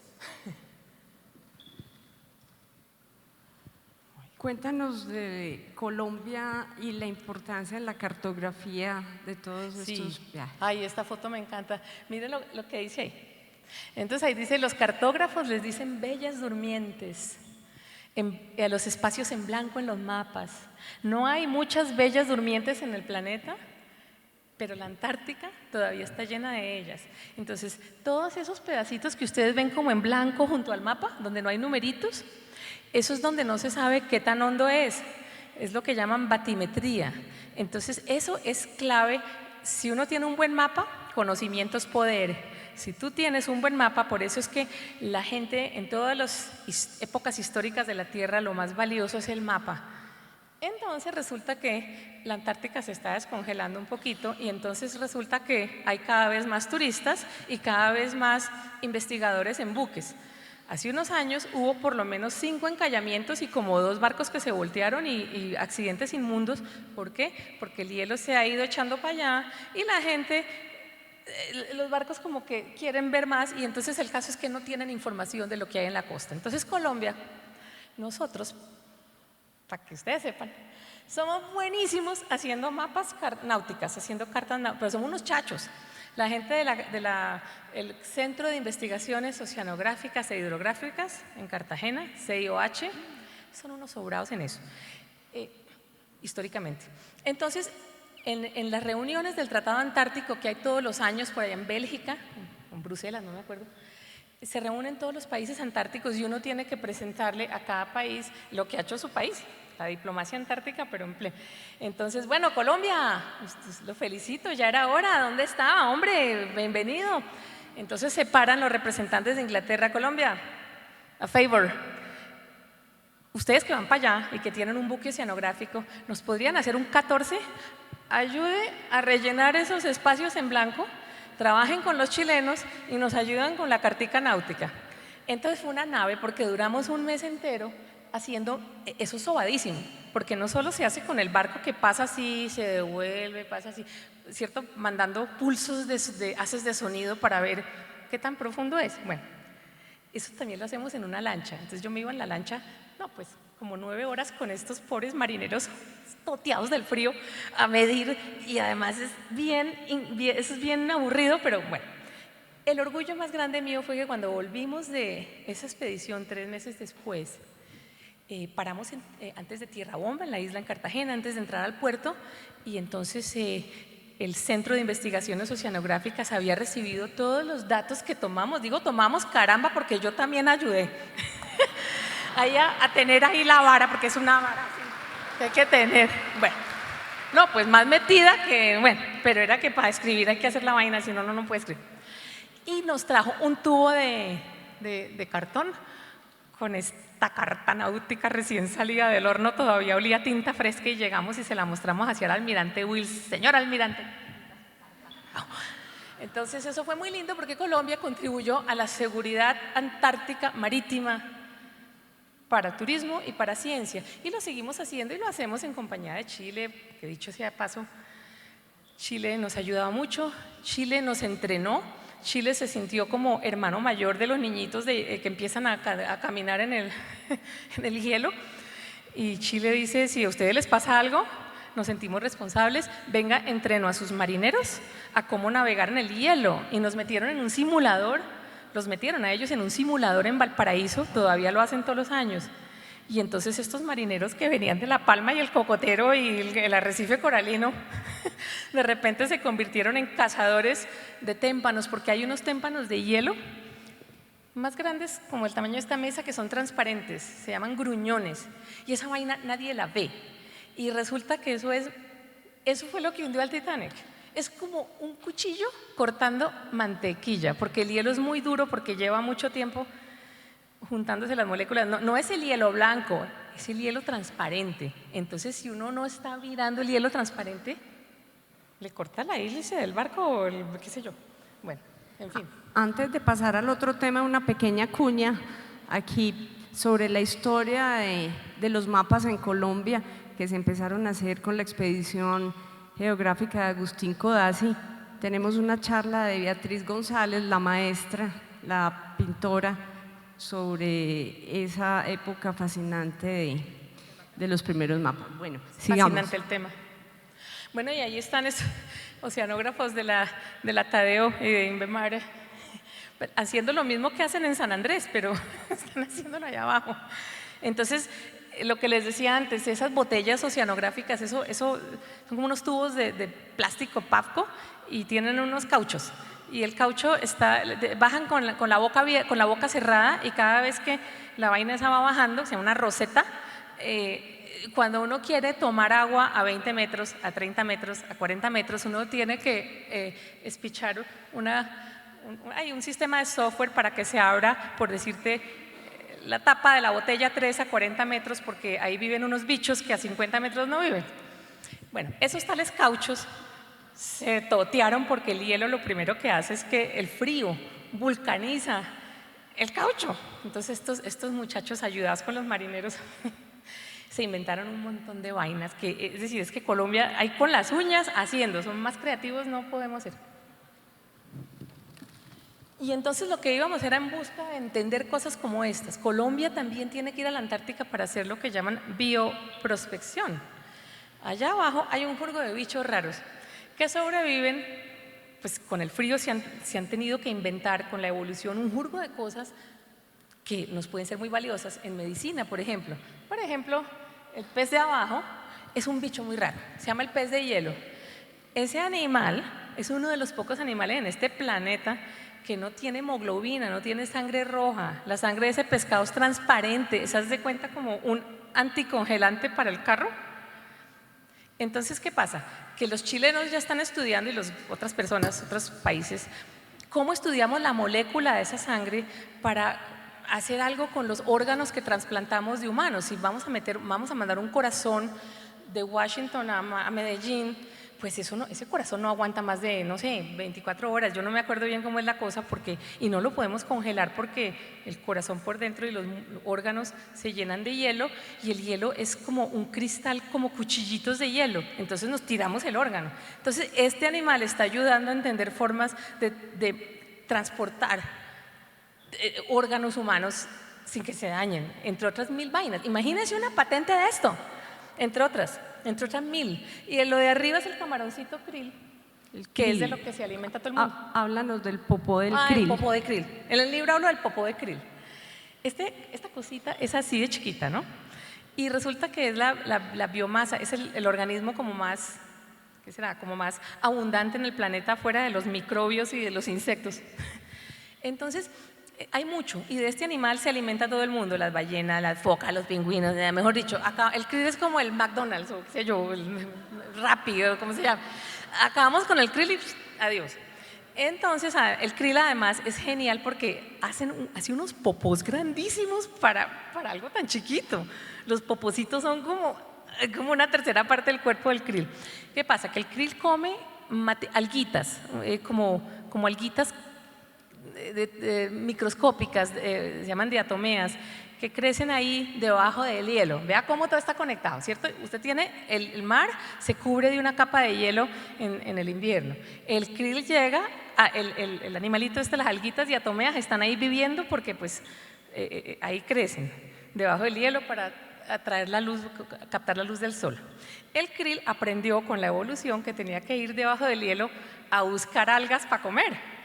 Cuéntanos de Colombia y la importancia de la cartografía de todos estos viajes. Ay, esta foto me encanta. Miren lo que dice ahí. Entonces ahí dice, los cartógrafos les dicen bellas durmientes a los espacios en blanco en los mapas. No hay muchas bellas durmientes en el planeta, pero la Antártica todavía está llena de ellas. Entonces, todos esos pedacitos que ustedes ven como en blanco junto al mapa, donde no hay numeritos, eso es donde no se sabe qué tan hondo es lo que llaman batimetría. Entonces eso es clave. Si uno tiene un buen mapa, conocimiento es poder. Si tú tienes un buen mapa, por eso es que la gente en todas las épocas históricas de la Tierra lo más valioso es el mapa. Entonces resulta que la Antártica se está descongelando un poquito y entonces resulta que hay cada vez más turistas y cada vez más investigadores en buques. Hace unos años hubo por lo menos 5 encallamientos y como 2 barcos que se voltearon y accidentes inmundos. ¿Por qué? Porque el hielo se ha ido echando para allá y la gente, los barcos como que quieren ver más y entonces el caso es que no tienen información de lo que hay en la costa. Entonces Colombia, nosotros, para que ustedes sepan, somos buenísimos haciendo mapas náuticas, haciendo cartas náuticas, pero somos unos chachos. La gente del Centro de Investigaciones Oceanográficas e Hidrográficas en Cartagena, CIOH, son unos sobrados en eso, históricamente. Entonces, en las reuniones del Tratado Antártico que hay todos los años por allá en Bélgica, en Bruselas, no me acuerdo, se reúnen todos los países antárticos y uno tiene que presentarle a cada país lo que ha hecho su país. La diplomacia antártica, pero en pleno. Entonces, bueno, Colombia, lo felicito, ya era hora, ¿dónde estaba? Hombre, bienvenido. Entonces se paran los representantes de Inglaterra, Colombia, a favor. Ustedes que van para allá y que tienen un buque oceanográfico, ¿nos podrían hacer un 14? Ayude a rellenar esos espacios en blanco trabajen con los chilenos y nos ayudan con la cartica náutica. Entonces fue una nave porque duramos un mes entero haciendo, eso es sobadísimo, porque no solo se hace con el barco que pasa así, se devuelve, pasa así, ¿cierto? Mandando pulsos de haces de sonido para ver qué tan profundo es. Bueno, eso también lo hacemos en una lancha. Entonces yo me iba en la lancha, no, pues como 9 horas con estos pobres marineros toteados del frío a medir, y además es eso es bien aburrido, pero bueno. El orgullo más grande mío fue que cuando volvimos de esa expedición 3 meses después, paramos antes de Tierra Bomba, en la isla en Cartagena, antes de entrar al puerto, y entonces el Centro de Investigaciones Oceanográficas había recibido todos los datos que tomamos. Digo tomamos, caramba, porque yo también ayudé ahí a tener ahí la vara, porque es una vara así que hay que tener. Bueno, no, pues más metida que, bueno, pero era que para escribir hay que hacer la vaina, si no, no puede escribir. Y nos trajo un tubo de cartón con esta carta náutica recién salida del horno, todavía olía tinta fresca, y llegamos y se la mostramos hacia el almirante Wills. Señor almirante. Entonces eso fue muy lindo porque Colombia contribuyó a la seguridad antártica marítima para turismo y para ciencia, y lo seguimos haciendo y lo hacemos en compañía de Chile, que dicho sea de paso, Chile nos ha ayudado mucho, Chile nos entrenó. Chile se sintió como hermano mayor de los niñitos que empiezan a caminar en el hielo, y Chile dice: si a ustedes les pasa algo, nos sentimos responsables, venga, entrenó a sus marineros a cómo navegar en el hielo, y nos metieron en un simulador, los metieron a ellos en un simulador en Valparaíso, todavía lo hacen todos los años. Y entonces estos marineros que venían de La Palma y el Cocotero y el arrecife coralino, de repente se convirtieron en cazadores de témpanos, porque hay unos témpanos de hielo más grandes como el tamaño de esta mesa, que son transparentes, se llaman gruñones, y esa vaina nadie la ve. Y resulta que eso fue lo que hundió al Titanic. Es como un cuchillo cortando mantequilla, porque el hielo es muy duro, porque lleva mucho tiempo juntándose las moléculas. No es el hielo blanco, es el hielo transparente. Entonces, si uno no está mirando el hielo transparente, le corta la hélice del barco o qué sé yo. Bueno, en fin. Antes de pasar al otro tema, una pequeña cuña aquí sobre la historia de los mapas en Colombia, que se empezaron a hacer con la expedición geográfica de Agustín Codazzi. Tenemos una charla de Beatriz González, la maestra, la pintora, sobre esa época fascinante de los primeros mapas. Bueno, sigamos. Fascinante el tema. Bueno, y ahí están esos oceanógrafos de la Tadeo y de Inbemar haciendo lo mismo que hacen en San Andrés, pero están haciéndolo allá abajo. Entonces, lo que les decía antes, esas botellas oceanográficas, eso son como unos tubos de plástico Pafco, y tienen unos cauchos. Y el caucho bajan con la boca cerrada, y cada vez que la vaina esa va bajando, o sea, una roseta, cuando uno quiere tomar agua a 20 metros, a 30 metros, a 40 metros, uno tiene que espichar hay un sistema de software para que se abra, por decirte, la tapa de la botella 3 a 40 metros, porque ahí viven unos bichos que a 50 metros no viven. Bueno, esos tales cauchos se totearon porque el hielo lo primero que hace es que el frío vulcaniza el caucho. Entonces estos muchachos, ayudados con los marineros, se inventaron un montón de vainas, es decir, es que Colombia, ahí con las uñas haciendo, son más creativos, no podemos ser. Y entonces lo que íbamos era en busca de entender cosas como estas. Colombia también tiene que ir a la Antártica para hacer lo que llaman bioprospección. Allá abajo hay un jurgo de bichos raros que sobreviven, pues con el frío se han tenido que inventar con la evolución un jurgo de cosas que nos pueden ser muy valiosas en medicina, por ejemplo. Por ejemplo, el pez de abajo es un bicho muy raro, se llama el pez de hielo. Ese animal es uno de los pocos animales en este planeta que no tiene hemoglobina, no tiene sangre roja. La sangre de ese pescado es transparente, ¿se das de cuenta? Como un anticongelante para el carro. Entonces, ¿qué pasa? Que los chilenos ya están estudiando, y otras personas, otros países, cómo estudiamos la molécula de esa sangre para hacer algo con los órganos que trasplantamos de humanos. Si vamos a mandar un corazón de Washington a Medellín, pues eso no, ese corazón no aguanta más de, no sé, 24 horas. Yo no me acuerdo bien cómo es la cosa y no lo podemos congelar porque el corazón por dentro y los órganos se llenan de hielo y el hielo es como un cristal, como cuchillitos de hielo. Entonces nos tiramos el órgano. Entonces este animal está ayudando a entender formas de transportar órganos humanos sin que se dañen, entre otras 1000 vainas. Imagínense una patente de esto, entre otras 1000. Y lo de arriba es el camaroncito krill, que es de lo que se alimenta todo el mundo. Háblanos del popó del krill. El popó de krill. En el libro hablo del popó de krill. Esta cosita es así de chiquita, ¿no? Y resulta que es la biomasa, es el organismo como más, ¿qué será? Como más abundante en el planeta fuera de los microbios y de los insectos. Entonces, hay mucho, y de este animal se alimenta todo el mundo, las ballenas, las focas, los pingüinos, mejor dicho, acá el krill es como el McDonald's, o qué sé yo, el rápido, ¿cómo se llama? Acabamos con el krill y adiós. Entonces, el krill además es genial porque hace unos popós grandísimos para algo tan chiquito. Los popocitos son como una tercera parte del cuerpo del krill. ¿Qué pasa? Que el krill come alguitas, como alguitas microscópicas, se llaman diatomeas, que crecen ahí debajo del hielo. Vea cómo todo está conectado, ¿cierto? Usted tiene el mar, se cubre de una capa de hielo en el invierno. El krill llega, el animalito las alguitas diatomeas están ahí viviendo porque pues ahí crecen debajo del hielo para atraer la luz, captar la luz del sol. El krill aprendió con la evolución que tenía que ir debajo del hielo a buscar algas para comer.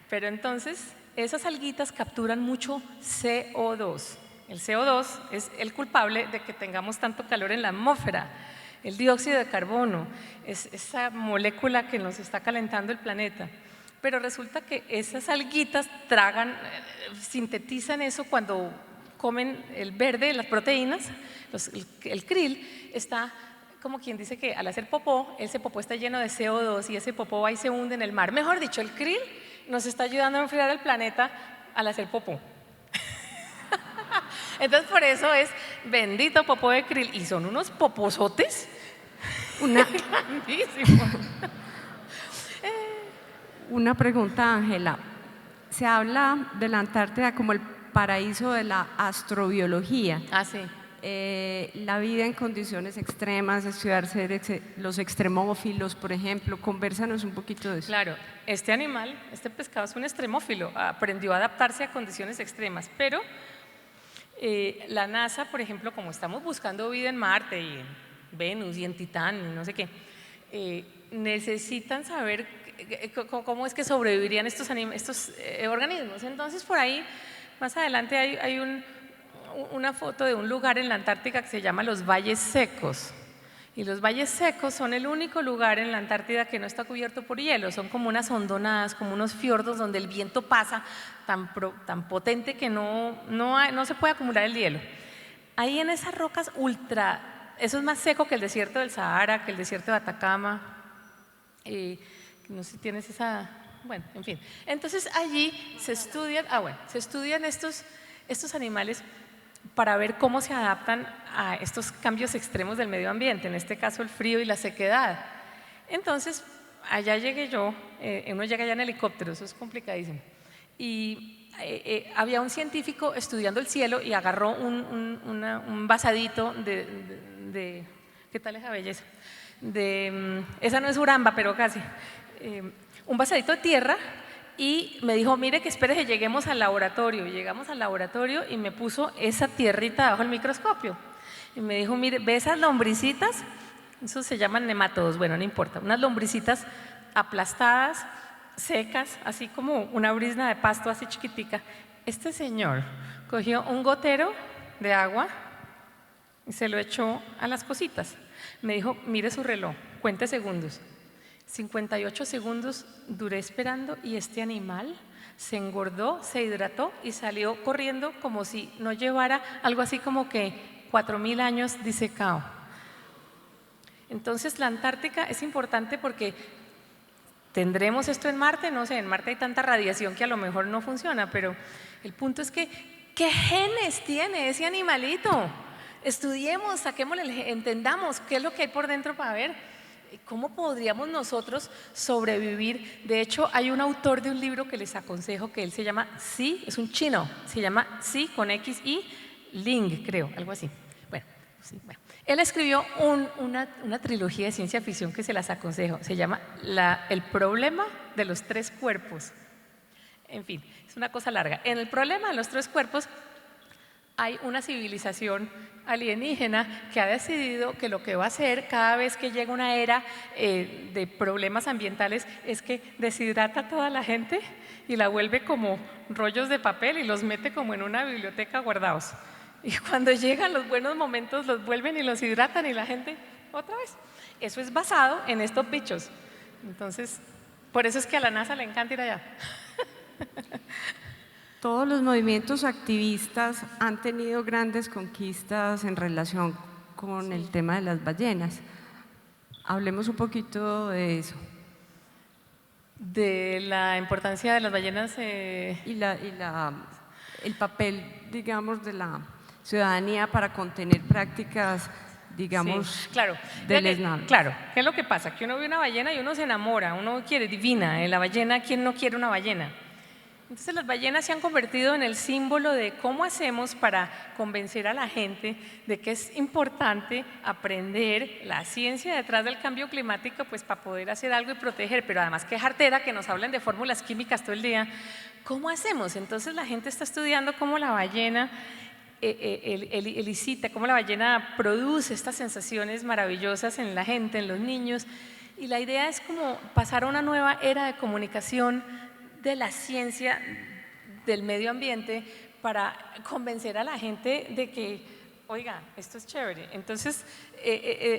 Pero entonces esas alguitas capturan mucho CO2. El CO2 es el culpable de que tengamos tanto calor en la atmósfera. El dióxido de carbono es esa molécula que nos está calentando el planeta. Pero resulta que esas alguitas sintetizan eso cuando comen el verde, las proteínas. El krill está como quien dice que al hacer popó, ese popó está lleno de CO2 y ese popó va y se hunde en el mar. Mejor dicho, el krill nos está ayudando a enfriar el planeta al hacer popó. Entonces por eso es bendito popó de krill y son unos poposotes grandísimos. Una pregunta, Ángela. Se habla de la Antártida como el paraíso de la astrobiología. Sí. La vida en condiciones extremas, estudiar los extremófilos, por ejemplo. Convérsanos un poquito de eso. Claro, este animal, este pescado es un extremófilo, aprendió a adaptarse a condiciones extremas, pero la NASA, por ejemplo, como estamos buscando vida en Marte y en Venus y en Titán y no sé qué, necesitan saber cómo es que sobrevivirían estos organismos. Entonces por ahí, más adelante hay una foto de un lugar en la Antártica que se llama los valles secos. Y los valles secos son el único lugar en la Antártida que no está cubierto por hielo. Son como unas hondonadas, como unos fiordos donde el viento pasa tan potente que no se puede acumular el hielo. Ahí en esas rocas eso es más seco que el desierto del Sahara, que el desierto de Atacama. No sé si tienes esa… Bueno, en fin. Entonces allí se estudian estos animales para ver cómo se adaptan a estos cambios extremos del medio ambiente, en este caso el frío y la sequedad. Entonces, allá llegué yo, uno llega allá en helicóptero, eso es complicadísimo, y había un científico estudiando el cielo y agarró un vasadito de ¿qué tal esa belleza? Esa no es Uramba, pero casi, un vasadito de tierra. Y me dijo, mire que espérese, lleguemos al laboratorio. Y llegamos al laboratorio y me puso esa tierrita bajo el microscopio. Y me dijo, mire, ¿ve esas lombricitas? Eso se llaman nematodos, bueno, no importa. Unas lombricitas aplastadas, secas, así como una brizna de pasto así chiquitica. Este señor cogió un gotero de agua y se lo echó a las cositas. Me dijo, mire su reloj, cuente segundos. 58 segundos duré esperando y este animal se engordó, se hidrató y salió corriendo como si no llevara algo así como que 4000 años disecado. Entonces la Antártica es importante porque tendremos esto en Marte, no sé, en Marte hay tanta radiación que a lo mejor no funciona, pero el punto es que ¿qué genes tiene ese animalito? Estudiemos, saquémosle, entendamos qué es lo que hay por dentro para ver. ¿cómo podríamos nosotros sobrevivir? De hecho, hay un autor de un libro que les aconsejo, que él se llama Xi, es un chino, se llama Xi con X y Ling, creo, algo así. Bueno, sí, bueno. Él escribió una trilogía de ciencia ficción que se las aconsejo, se llama El problema de los tres cuerpos. En fin, es una cosa larga. En el problema de los tres cuerpos hay una civilización alienígena que ha decidido que lo que va a hacer cada vez que llega una era de problemas ambientales es que deshidrata a toda la gente y la vuelve como rollos de papel y los mete como en una biblioteca guardados. Y cuando llegan los buenos momentos los vuelven y los hidratan y la gente otra vez. Eso es basado en estos bichos. Entonces, por eso es que a la NASA le encanta ir allá. Todos los movimientos activistas han tenido grandes conquistas en relación con el tema de las ballenas. Hablemos un poquito de eso. De la importancia de las ballenas. El papel, digamos, de la ciudadanía para contener prácticas, digamos, sí, claro, deleznables. Claro, ¿qué es lo que pasa? Que uno ve una ballena y uno se enamora, uno quiere, divina, la ballena, ¿quién no quiere una ballena? Entonces las ballenas se han convertido en el símbolo de cómo hacemos para convencer a la gente de que es importante aprender la ciencia detrás del cambio climático, pues para poder hacer algo y proteger, pero además que jartera que nos hablan de fórmulas químicas todo el día. ¿Cómo hacemos? Entonces la gente está estudiando cómo la ballena elicita, cómo la ballena produce estas sensaciones maravillosas en la gente, en los niños, y la idea es como pasar a una nueva era de comunicación de la ciencia del medio ambiente para convencer a la gente de que, oiga, esto es chévere. Entonces,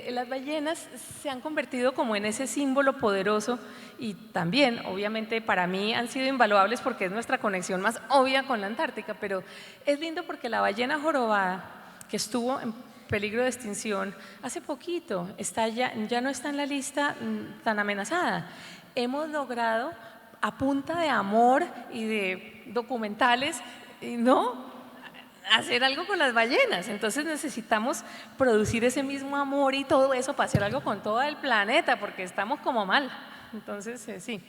las ballenas se han convertido como en ese símbolo poderoso y también, obviamente, para mí han sido invaluables porque es nuestra conexión más obvia con la Antártica, pero es lindo porque la ballena jorobada, que estuvo en peligro de extinción hace poquito, ya no está en la lista tan amenazada. Hemos logrado, a punta de amor y de documentales, ¿no?, hacer algo con las ballenas. Entonces necesitamos producir ese mismo amor y todo eso para hacer algo con todo el planeta, porque estamos como mal. Entonces, sí.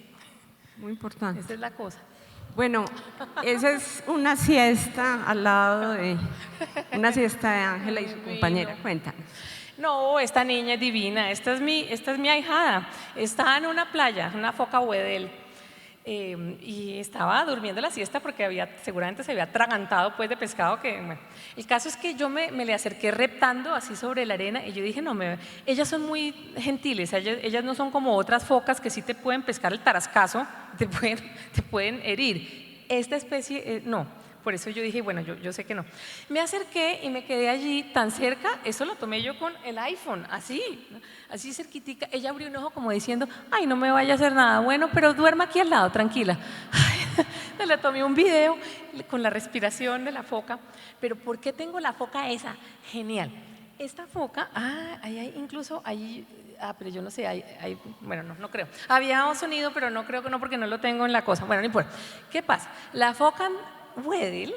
Muy importante. Esta es la cosa. Bueno, esa es una siesta al lado de una siesta de Ángela y su compañera. Cuéntanos. No, esta niña es divina, esta es mi ahijada. Está en una playa, una foca huedel. Y estaba durmiendo la siesta porque seguramente se había atragantado pues de pescado que, bueno. El caso es que yo me le acerqué reptando así sobre la arena y yo dije, no, ellas son muy gentiles, ellas no son como otras focas que sí te pueden pescar el tarascazo, te pueden herir. Esta especie, no. Por eso yo dije, bueno, yo sé que no. Me acerqué y me quedé allí tan cerca, eso lo tomé yo con el iPhone, así cerquitica. Ella abrió un ojo como diciendo, ay, no me vaya a hacer nada, bueno, pero duerma aquí al lado, tranquila. Le tomé un video con la respiración de la foca. Pero ¿por qué tengo la foca esa? Genial. Esta foca, pero yo no sé, bueno, no creo. Había un sonido, pero no creo que no, porque no lo tengo en la cosa. Bueno, no importa. ¿Qué pasa? La foca Weddell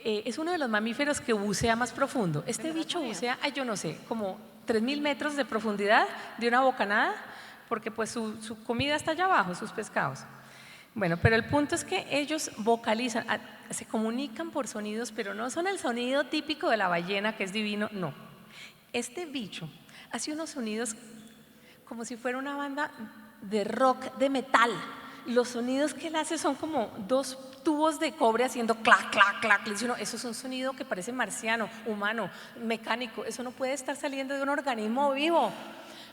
es uno de los mamíferos que bucea más profundo. Este bicho bucea, yo no sé, como 3.000 metros de profundidad de una bocanada, porque pues su comida está allá abajo, sus pescados. Bueno, pero el punto es que ellos vocalizan, se comunican por sonidos, pero no son el sonido típico de la ballena, que es divino, no. Este bicho hace unos sonidos como si fuera una banda de rock, de metal. Los sonidos que él hace son como 2 tubos de cobre haciendo clac, clac, clac. Eso es un sonido que parece marciano, humano, mecánico. Eso no puede estar saliendo de un organismo vivo.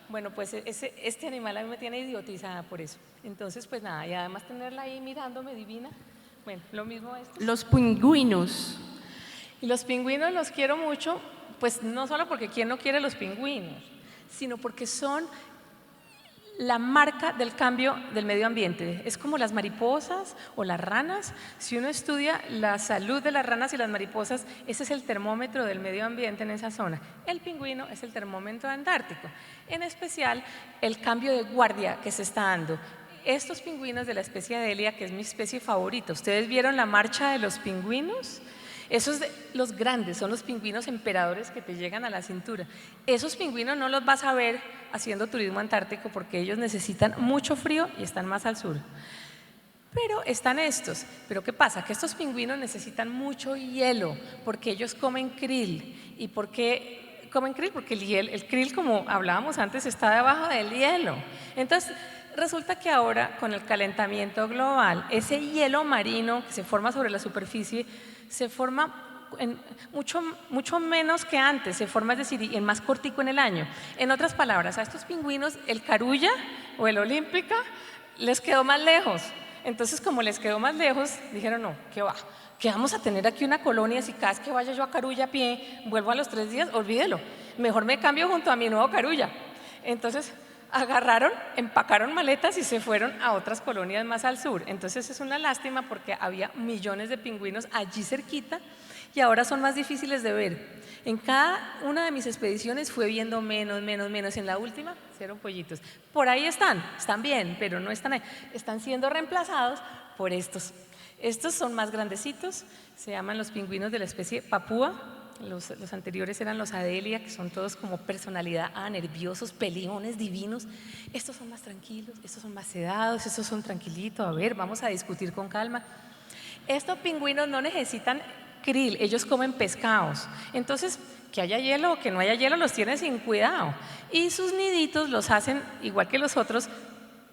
Bueno, pues este animal a mí me tiene idiotizada por eso. Entonces, pues nada, y además tenerla ahí mirándome divina. Bueno, lo mismo esto. Los pingüinos. Y los pingüinos los quiero mucho, pues no solo porque quién no quiere los pingüinos, sino porque son la marca del cambio del medio ambiente. Es como las mariposas o las ranas. Si uno estudia la salud de las ranas y las mariposas, ese es el termómetro del medio ambiente en esa zona. El pingüino es el termómetro antártico, en especial el cambio de guardia que se está dando. Estos pingüinos de la especie Adelia, que es mi especie favorita, ¿ustedes vieron la marcha de los pingüinos? Esos los grandes son los pingüinos emperadores que te llegan a la cintura. Esos pingüinos no los vas a ver haciendo turismo antártico porque ellos necesitan mucho frío y están más al sur. Pero están estos. ¿Pero qué pasa? Que estos pingüinos necesitan mucho hielo porque ellos comen krill. ¿Y por qué comen krill? Porque el krill, como hablábamos antes, está debajo del hielo. Entonces, resulta que ahora, con el calentamiento global, ese hielo marino que se forma sobre la superficie se forma mucho menos que antes, se forma, es decir, en más cortico en el año. En otras palabras, a estos pingüinos el Carulla o el Olímpica les quedó más lejos. Entonces, como les quedó más lejos, dijeron, no, ¿qué va? ¿Que vamos a tener aquí una colonia? Si cada vez que vaya yo a Carulla a pie, vuelvo a los 3 días, olvídelo. Mejor me cambio junto a mi nuevo Carulla. Entonces, agarraron, empacaron maletas y se fueron a otras colonias más al sur. Entonces, es una lástima porque había millones de pingüinos allí cerquita y ahora son más difíciles de ver. En cada una de mis expediciones fue viendo menos. En la última, 0 pollitos. Por ahí están bien, pero no están ahí. Están siendo reemplazados por estos. Estos son más grandecitos, se llaman los pingüinos de la especie Papúa. Los anteriores eran los Adelia, que son todos como personalidad nerviosos, peleones, divinos. Estos son más tranquilos, estos son más sedados, estos son tranquilitos. A ver, vamos a discutir con calma. Estos pingüinos no necesitan krill, ellos comen pescados. Entonces, que haya hielo o que no haya hielo, los tienen sin cuidado. Y sus niditos los hacen, igual que los otros,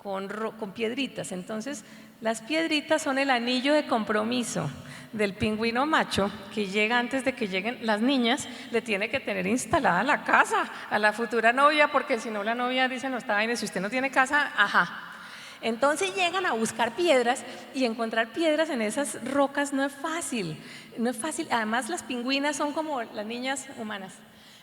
con piedritas. Entonces, las piedritas son el anillo de compromiso del pingüino macho que llega antes de que lleguen las niñas. Le tiene que tener instalada la casa a la futura novia, porque si no la novia dice, no, está bien, si usted no tiene casa, ajá. Entonces llegan a buscar piedras y encontrar piedras en esas rocas no es fácil, no es fácil. Además, las pingüinas son como las niñas humanas.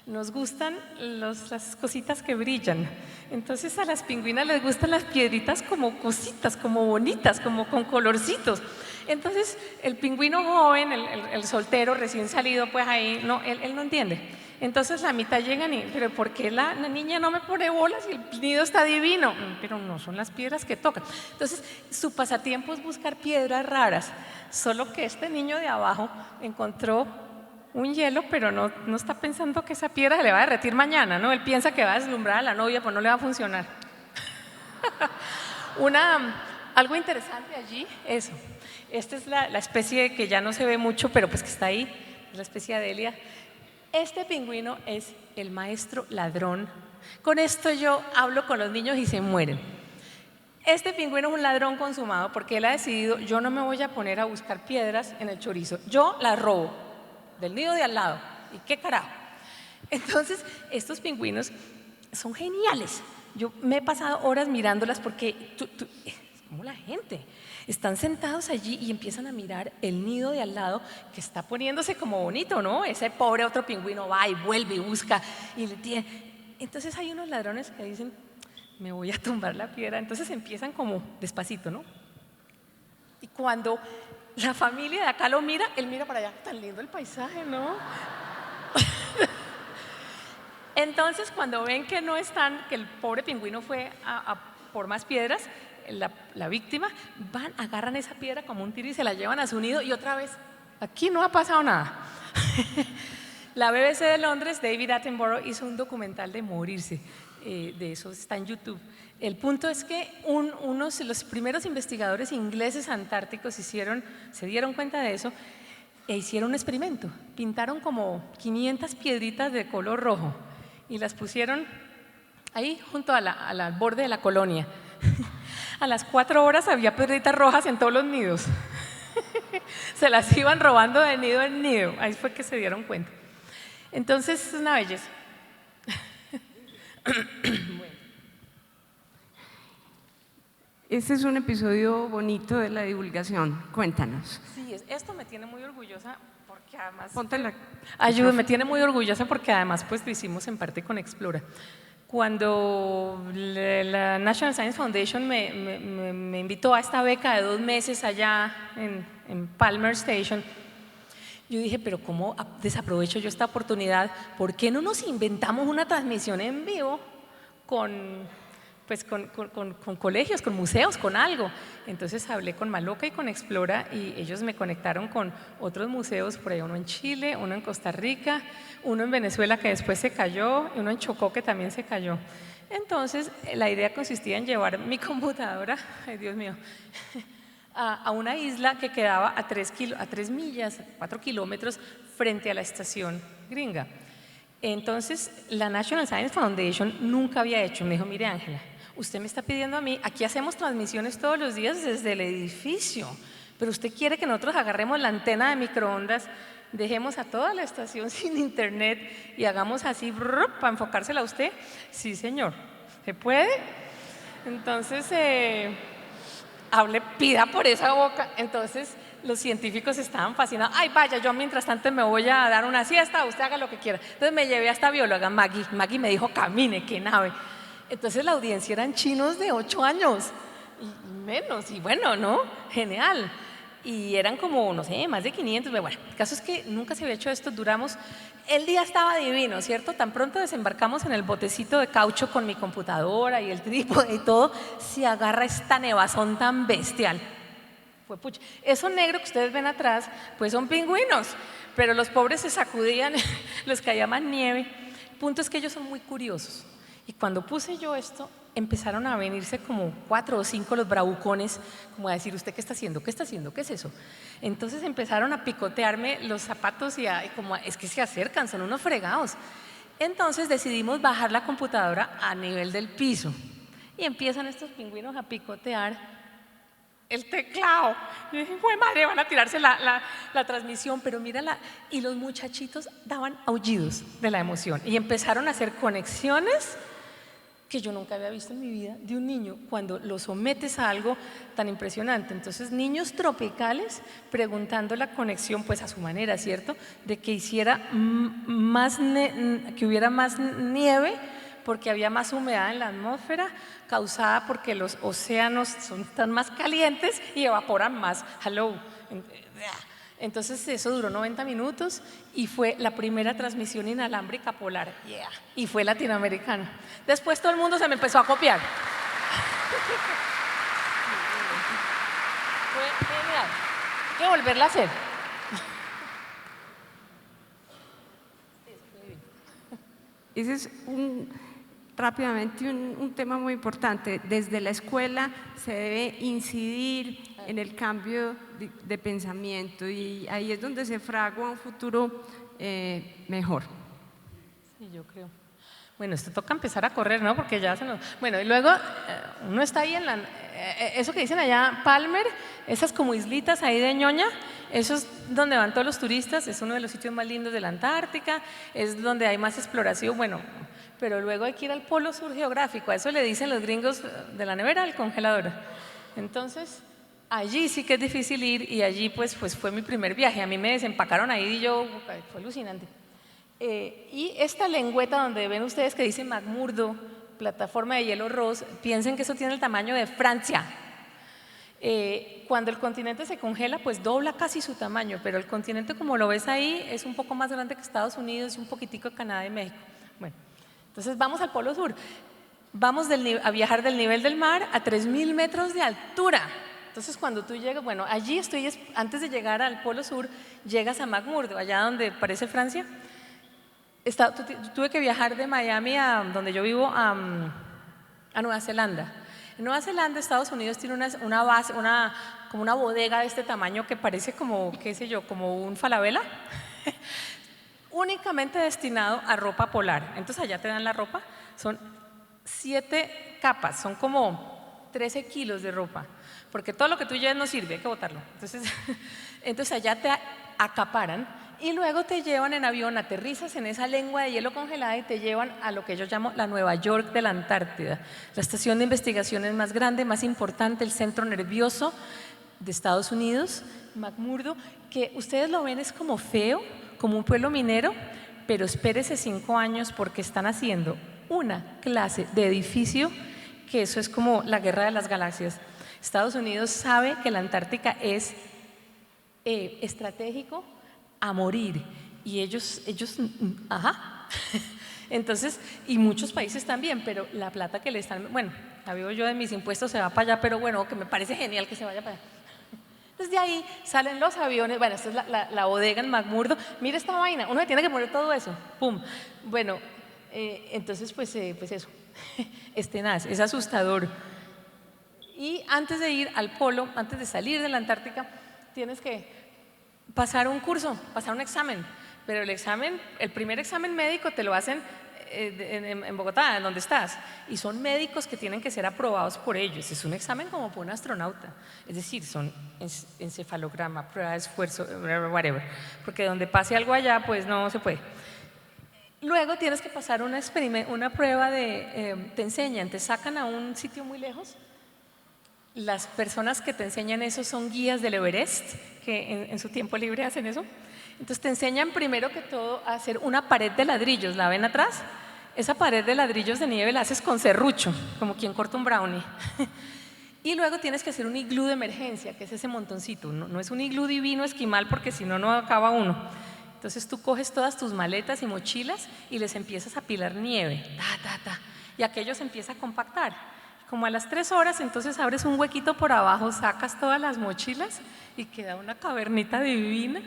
Nos gustan las cositas que brillan. Entonces a las pingüinas les gustan las piedritas como cositas, como bonitas, como con colorcitos. Entonces el pingüino joven, el soltero recién salido, pues ahí no, él no entiende. Entonces la mitad llegan y, pero ¿por qué la niña no me pone bolas y el nido está divino? Pero no son las piedras que tocan. Entonces su pasatiempo es buscar piedras raras. Solo que este niño de abajo encontró un hielo, pero no está pensando que esa piedra se le va a derretir mañana, ¿no? Él piensa que va a deslumbrar a la novia, pues no le va a funcionar. Algo interesante allí, eso. Esta es la especie que ya no se ve mucho, pero pues que está ahí, la especie Adelia. Este pingüino es el maestro ladrón. Con esto yo hablo con los niños y se mueren. Este pingüino es un ladrón consumado porque él ha decidido, yo no me voy a poner a buscar piedras en el chorizo, yo las robo del nido de al lado. ¿Y qué carajo? Entonces, estos pingüinos son geniales. Yo me he pasado horas mirándolas porque es como la gente. Están sentados allí y empiezan a mirar el nido de al lado que está poniéndose como bonito, ¿no? Ese pobre otro pingüino va y vuelve y busca y le tiene. Entonces hay unos ladrones que dicen, me voy a tumbar la piedra. Entonces empiezan como despacito, ¿no? Y cuando la familia de acá lo mira, él mira para allá, tan lindo el paisaje, ¿no? Entonces, cuando ven que no están, que el pobre pingüino fue a por más piedras, la víctima, agarran esa piedra como un tiro y se la llevan a su nido y otra vez, aquí no ha pasado nada. La BBC de Londres, David Attenborough, hizo un documental de morirse, de eso está en YouTube. El punto es que los primeros investigadores ingleses antárticos se dieron cuenta de eso e hicieron un experimento. Pintaron como 500 piedritas de color rojo y las pusieron ahí junto al borde de la colonia. A las 4 horas había piedritas rojas en todos los nidos. Se las iban robando de nido en nido. Ahí fue que se dieron cuenta. Entonces es una belleza. Bueno. Este es un episodio bonito de la divulgación. Cuéntanos. Sí, esto me tiene muy orgullosa porque además… Me tiene muy orgullosa porque además pues lo hicimos en parte con Explora. Cuando la National Science Foundation me invitó a esta beca de 2 meses allá en Palmer Station, yo dije, pero ¿cómo desaprovecho yo esta oportunidad? ¿Por qué no nos inventamos una transmisión en vivo con pues con colegios, con museos, con algo. Entonces hablé con Maloca y con Explora y ellos me conectaron con otros museos, por ahí uno en Chile, uno en Costa Rica, uno en Venezuela que después se cayó y uno en Chocó que también se cayó. Entonces la idea consistía en llevar mi computadora, ay Dios mío, a una isla que quedaba a 3 millas, 4 kilómetros frente a la estación gringa. Entonces la National Science Foundation nunca había hecho, me dijo, mire Ángela, usted me está pidiendo a mí, aquí hacemos transmisiones todos los días desde el edificio, pero usted quiere que nosotros agarremos la antena de microondas, dejemos a toda la estación sin internet y hagamos así para enfocársela a usted. Sí, señor, ¿se puede? Entonces, pida por esa boca. Entonces los científicos estaban fascinados. Ay, vaya, yo mientras tanto me voy a dar una siesta, usted haga lo que quiera. Entonces me llevé a esta bióloga, Maggie me dijo, camine, qué nave. Entonces la audiencia eran chinos de 8 años y menos, y bueno, ¿no? Genial. Y eran como, no sé, más de 500. Bueno, el caso es que nunca se había hecho esto, duramos, el día estaba divino, ¿cierto? Tan pronto desembarcamos en el botecito de caucho con mi computadora y el trípode y todo, se agarra esta nevazón tan bestial. Fue pucha. Eso negro que ustedes ven atrás, pues son pingüinos, pero los pobres se sacudían, les caía más nieve. El punto es que ellos son muy curiosos. Y cuando puse yo esto, empezaron a venirse como 4 o 5 los bravucones, como a decir, ¿usted qué está haciendo? ¿Qué está haciendo? ¿Qué es eso? Entonces empezaron a picotearme los zapatos y como, es que se acercan, son unos fregados. Entonces decidimos bajar la computadora a nivel del piso y empiezan estos pingüinos a picotear el teclado. Y dije, ¡jue madre! Van a tirarse la transmisión, pero mírala. Y los muchachitos daban aullidos de la emoción y empezaron a hacer conexiones que yo nunca había visto en mi vida de un niño cuando lo sometes a algo tan impresionante. Entonces, niños tropicales preguntando la conexión, pues a su manera, ¿cierto? De que hiciera que hubiera más nieve porque había más humedad en la atmósfera, causada porque los océanos están más calientes y evaporan más. Hello. Entonces eso duró 90 minutos y fue la primera transmisión inalámbrica polar. Yeah. Y fue latinoamericana. Después todo el mundo se me empezó a copiar. Fue genial. Hay que volverla a hacer. Ese es rápidamente un tema muy importante. Desde la escuela se debe incidir en el cambio de pensamiento y ahí es donde se fragua un futuro mejor. Sí, yo creo. Bueno, esto toca empezar a correr, ¿no? Porque ya se nos… Bueno, y luego uno está ahí en eso que dicen allá, Palmer, esas como islitas ahí de ñoña, eso es donde van todos los turistas, es uno de los sitios más lindos de la Antártica, es donde hay más exploración, bueno, pero luego hay que ir al polo sur geográfico, a eso le dicen los gringos de la nevera, al congelador. Entonces, allí sí que es difícil ir y allí pues fue mi primer viaje, a mí me desempacaron ahí y yo, fue alucinante. Y esta lengüeta donde ven ustedes que dice McMurdo, plataforma de hielo Ross, piensen que eso tiene el tamaño de Francia. Cuando el continente se congela, pues dobla casi su tamaño, pero el continente como lo ves ahí es un poco más grande que Estados Unidos y un poquitico de Canadá y México. Bueno, entonces vamos al Polo Sur, vamos a viajar del nivel del mar a 3.000 metros de altura. Entonces cuando tú llegas, bueno, allí estoy, antes de llegar al Polo Sur, llegas a McMurdo, allá donde parece Francia. Tuve que viajar de Miami a donde yo vivo a Nueva Zelanda. En Nueva Zelanda, Estados Unidos tiene una base, como una bodega de este tamaño que parece como, qué sé yo, como un Falabella, únicamente destinado a ropa polar. Entonces allá te dan la ropa, son 7 capas, son como 13 kilos de ropa, porque todo lo que tú lleves no sirve, hay que botarlo. Entonces allá te acaparan. Y luego te llevan en avión, aterrizas en esa lengua de hielo congelada y te llevan a lo que yo llamo la Nueva York de la Antártida, la estación de investigaciones más grande, más importante, el centro nervioso de Estados Unidos, McMurdo, que ustedes lo ven es como feo, como un pueblo minero, pero espérese 5 años porque están haciendo una clase de edificio que eso es como la guerra de las galaxias. Estados Unidos sabe que la Antártica es estratégico a morir y ellos Entonces, y muchos países también, pero la plata que le están, bueno, la veo yo de mis impuestos, se va para allá, pero bueno, que me parece genial que se vaya para allá. Entonces de ahí salen los aviones, bueno, esta es la bodega en McMurdo, mira esta vaina, uno se tiene que poner todo eso, pum. Bueno, entonces pues eso, es tenaz, es asustador. Y antes de ir al polo, antes de salir de la Antártica, tienes que pasar un curso, pasar un examen, pero el examen, el primer examen médico te lo hacen en Bogotá, en donde estás, y son médicos que tienen que ser aprobados por ellos. Es un examen como por un astronauta, es decir, son encefalograma, prueba de esfuerzo, whatever, porque donde pase algo allá, pues no se puede. Luego tienes que pasar una prueba te enseñan, te sacan a un sitio muy lejos. Las personas que te enseñan eso son guías del Everest, que en su tiempo libre hacen eso. Entonces te enseñan primero que todo a hacer una pared de ladrillos, ¿la ven atrás? Esa pared de ladrillos de nieve la haces con serrucho, como quien corta un brownie. Y luego tienes que hacer un iglú de emergencia, que es ese montoncito. No es un iglú divino esquimal porque si no, no acaba uno. Entonces tú coges todas tus maletas y mochilas y les empiezas a apilar nieve, y aquello se empieza a compactar. Como a las 3 horas, entonces abres un huequito por abajo, sacas todas las mochilas y queda una cavernita divina,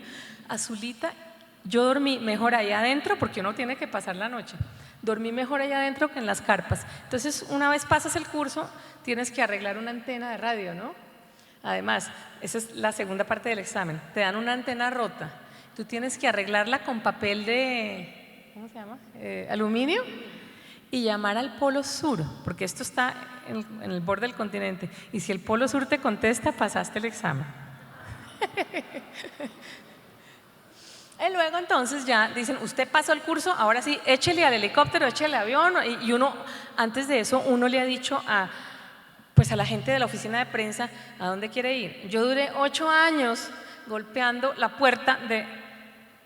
azulita. Yo dormí mejor allá adentro porque uno tiene que pasar la noche. Dormí mejor allá adentro que en las carpas. Entonces, una vez pasas el curso, tienes que arreglar una antena de radio, ¿no? Además, esa es la segunda parte del examen. Te dan una antena rota. Tú tienes que arreglarla con papel de, ¿cómo se llama? Aluminio, y llamar al Polo Sur, porque esto está en el borde del continente. Y si el Polo Sur te contesta, pasaste el examen. Y luego entonces ya dicen, usted pasó el curso, ahora sí, échele al helicóptero, échele al avión. Y uno, antes de eso, uno le ha dicho a la gente de la oficina de prensa a dónde quiere ir. Yo duré 8 años golpeando la puerta de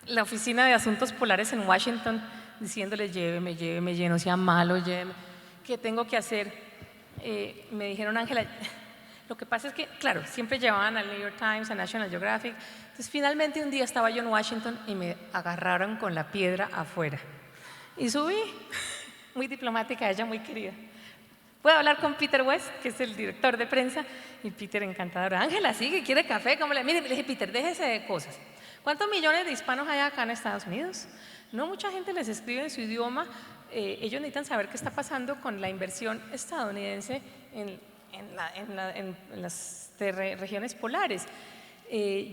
la oficina de asuntos polares en Washington, diciéndoles lléveme, no sea malo, lléveme, ¿qué tengo que hacer? Me dijeron, Ángela, lo que pasa es que, claro, siempre llevaban al New York Times, a National Geographic. Entonces finalmente un día estaba yo en Washington y me agarraron con la piedra afuera y subí, muy diplomática ella, muy querida. Puedo hablar con Peter West, que es el director de prensa, y Peter encantador. Ángela, sí, que quiere café, ¿cómo le? Mire, le dije, Peter, déjese de cosas. ¿Cuántos millones de hispanos hay acá en Estados Unidos? No mucha gente les escribe en su idioma. Ellos necesitan saber qué está pasando con la inversión estadounidense en las regiones polares.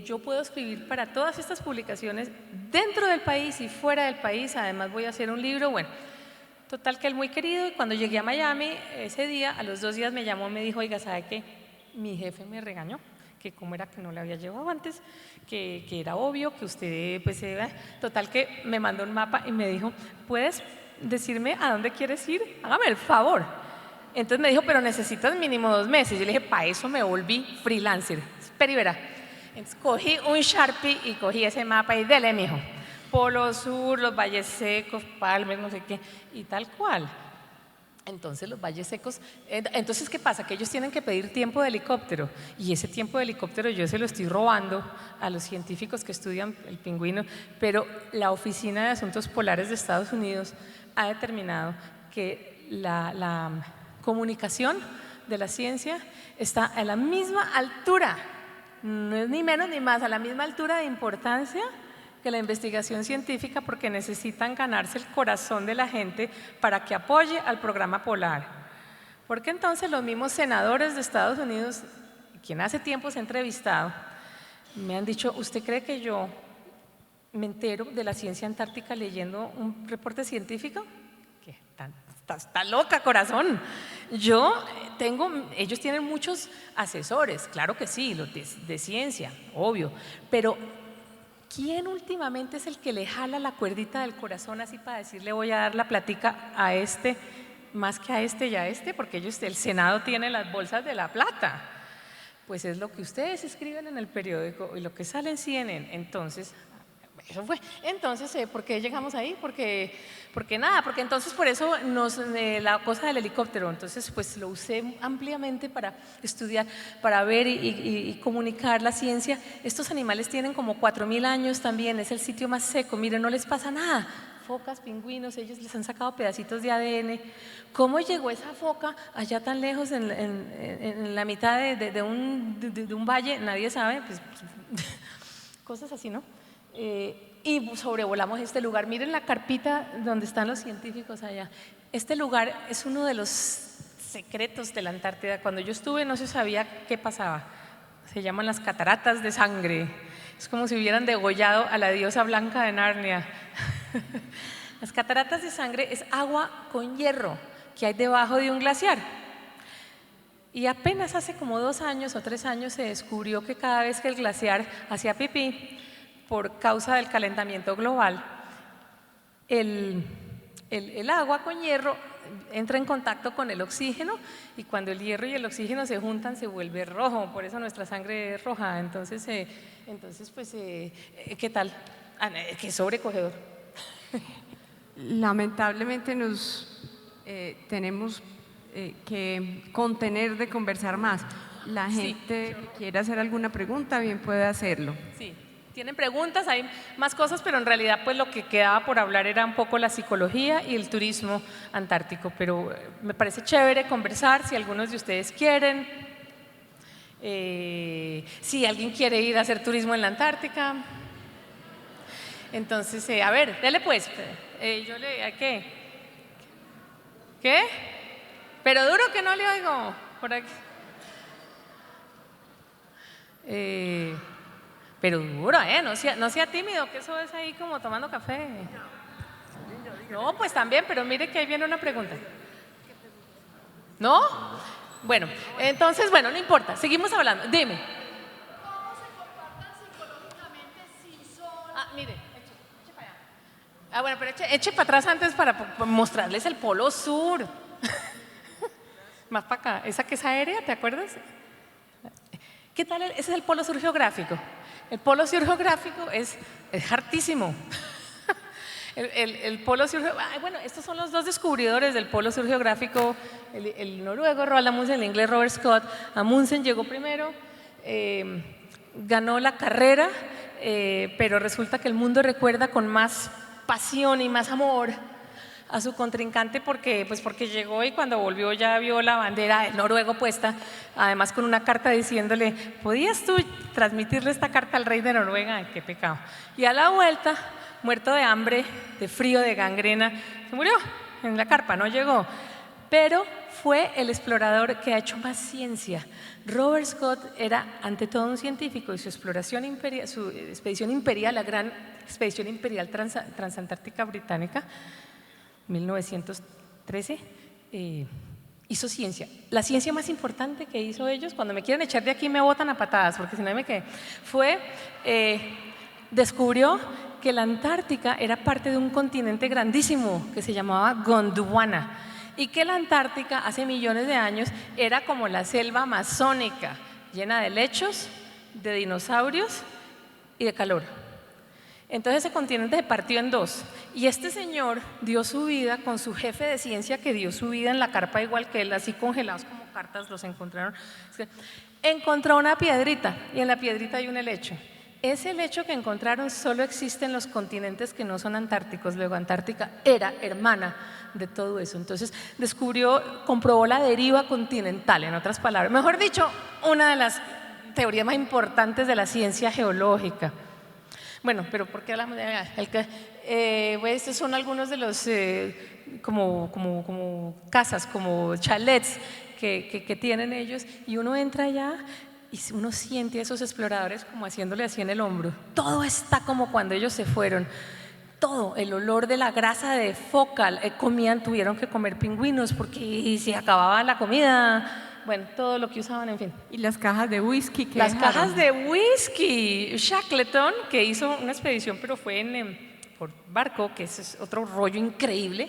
Yo puedo escribir para todas estas publicaciones dentro del país y fuera del país. Además voy a hacer un libro, bueno. Total que él muy querido, y cuando llegué a Miami ese día, a los 2 días me llamó y me dijo, oiga, ¿sabe qué? Mi jefe me regañó, que cómo era que no le había llevado antes, que era obvio que usted, pues, total que me mandó un mapa y me dijo, ¿puedes decirme a dónde quieres ir? Hágame el favor. Entonces me dijo, pero necesitas mínimo 2 meses. Yo le dije, para eso me volví freelancer. Espera y verá. Entonces cogí un Sharpie y cogí ese mapa y dele, mijo. Polo Sur, los valles secos, Palmer, no sé qué, y tal cual. Entonces los valles secos, entonces ¿qué pasa? Que ellos tienen que pedir tiempo de helicóptero, y ese tiempo de helicóptero yo se lo estoy robando a los científicos que estudian el pingüino, pero la Oficina de Asuntos Polares de Estados Unidos ha determinado que la comunicación de la ciencia está a la misma altura, no es ni menos ni más, a la misma altura de importancia que la investigación científica, porque necesitan ganarse el corazón de la gente para que apoye al programa polar. Porque entonces los mismos senadores de Estados Unidos, quien hace tiempo se ha entrevistado, me han dicho, ¿usted cree que yo me entero de la ciencia antártica leyendo un reporte científico? ¿Qué? Está loca, corazón. Ellos tienen muchos asesores, claro que sí, los de ciencia, obvio, pero ¿quién últimamente es el que le jala la cuerdita del corazón así para decirle voy a dar la platica a este más que a este y a este? Porque el Senado tiene las bolsas de la plata. Pues es lo que ustedes escriben en el periódico y lo que sale en CNN. Entonces, eso fue. Entonces, ¿por qué llegamos ahí? Porque entonces por eso la cosa del helicóptero, entonces pues lo usé ampliamente para estudiar, para ver y comunicar la ciencia. Estos animales tienen como 4000 años también, es el sitio más seco, miren, no les pasa nada, focas, pingüinos, ellos les han sacado pedacitos de ADN. ¿Cómo llegó esa foca allá tan lejos en la mitad de un valle? Nadie sabe, pues, cosas así, ¿no? Y sobrevolamos este lugar. Miren la carpita donde están los científicos allá. Este lugar es uno de los secretos de la Antártida. Cuando yo estuve no se sabía qué pasaba. Se llaman las cataratas de sangre. Es como si hubieran degollado a la diosa blanca de Narnia. Las cataratas de sangre es agua con hierro que hay debajo de un glaciar. Y apenas hace como 2 años o 3 años se descubrió que cada vez que el glaciar hacía pipí, por causa del calentamiento global, el agua con hierro entra en contacto con el oxígeno y cuando el hierro y el oxígeno se juntan se vuelve rojo, por eso nuestra sangre es roja. Entonces pues, ¿qué tal? Qué sobrecogedor. Lamentablemente tenemos que contener de conversar más. La gente que quiera hacer alguna pregunta, bien puede hacerlo. Sí. Tienen preguntas, hay más cosas, pero en realidad pues lo que quedaba por hablar era un poco la psicología y el turismo antártico, pero me parece chévere conversar si algunos de ustedes quieren, si alguien quiere ir a hacer turismo en la Antártica. Entonces, a ver, dele pues, ¿qué? ¿Qué? Pero duro que no le oigo, por aquí. Pero duro, no sea tímido, que eso es ahí como tomando café. No, pues también, pero mire que ahí viene una pregunta. ¿No? Bueno, entonces, bueno, no importa, seguimos hablando. Dime. ¿Cómo se comportan psicológicamente si son? Mire, eche para allá. Bueno, pero eche para atrás antes para mostrarles el polo sur. Más para acá. Esa que es aérea, ¿te acuerdas? ¿Qué tal? Ese es el polo sur geográfico. El polo sur geográfico es hartísimo. El polo sur geográfico, bueno, estos son los 2 descubridores del polo sur geográfico, el noruego Roald Amundsen, el inglés Robert Scott. Amundsen llegó primero, ganó la carrera, pero resulta que el mundo recuerda con más pasión y más amor a su contrincante porque llegó y cuando volvió ya vio la bandera del noruego puesta, además con una carta diciéndole, ¿podías tú transmitirle esta carta al rey de Noruega? Ay, qué pecado. Y a la vuelta, muerto de hambre, de frío, de gangrena, se murió en la carpa, no llegó. Pero fue el explorador que ha hecho más ciencia. Robert Scott era ante todo un científico y su expedición imperial, la gran expedición imperial transantártica británica, 1913, hizo ciencia. La ciencia más importante que hizo ellos, cuando me quieren echar de aquí me botan a patadas, porque si no me quedé, descubrió que la Antártica era parte de un continente grandísimo que se llamaba Gondwana y que la Antártica hace millones de años era como la selva amazónica, llena de lechos, de dinosaurios y de calor. Entonces ese continente se partió en 2 y este señor dio su vida con su jefe de ciencia que dio su vida en la carpa igual que él, así congelados como cartas los encontraron. Encontró una piedrita y en la piedrita hay un helecho. Ese helecho que encontraron solo existe en los continentes que no son antárticos. Luego Antártica era hermana de todo eso. Entonces comprobó la deriva continental, en otras palabras. Mejor dicho, una de las teorías más importantes de la ciencia geológica. Bueno, pero ¿por qué hablamos de estos son algunos de los como casas, como chalets que tienen ellos y uno entra allá y uno siente a esos exploradores como haciéndole así en el hombro. Todo está como cuando ellos se fueron. Todo, el olor de la grasa de foca, tuvieron que comer pingüinos porque se acababa la comida. Bueno, todo lo que usaban, en fin. Y las cajas de whisky que Las dejaron. cajas de whisky. Shackleton, que hizo una expedición, pero fue por barco, que es otro rollo increíble,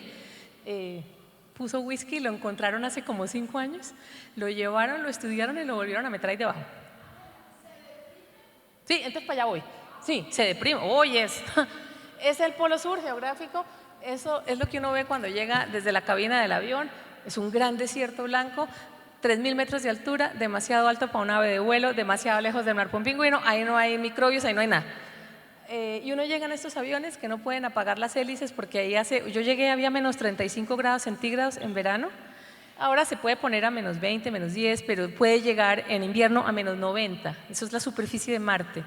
puso whisky, lo encontraron hace como 5 años, lo llevaron, lo estudiaron y lo volvieron a meter ahí debajo. Sí, entonces para allá voy. Sí, se deprime. Oyes. Es el polo sur geográfico. Eso es lo que uno ve cuando llega desde la cabina del avión. Es un gran desierto blanco. 3.000 metros de altura, demasiado alto para un ave de vuelo, demasiado lejos del mar para un pingüino, ahí no hay microbios, ahí no hay nada. y uno llega en estos aviones que no pueden apagar las hélices porque ahí yo llegué, había menos 35 grados centígrados en verano. Ahora se puede poner a menos 20, menos 10, pero puede llegar en invierno a menos 90. Eso es la superficie de Marte.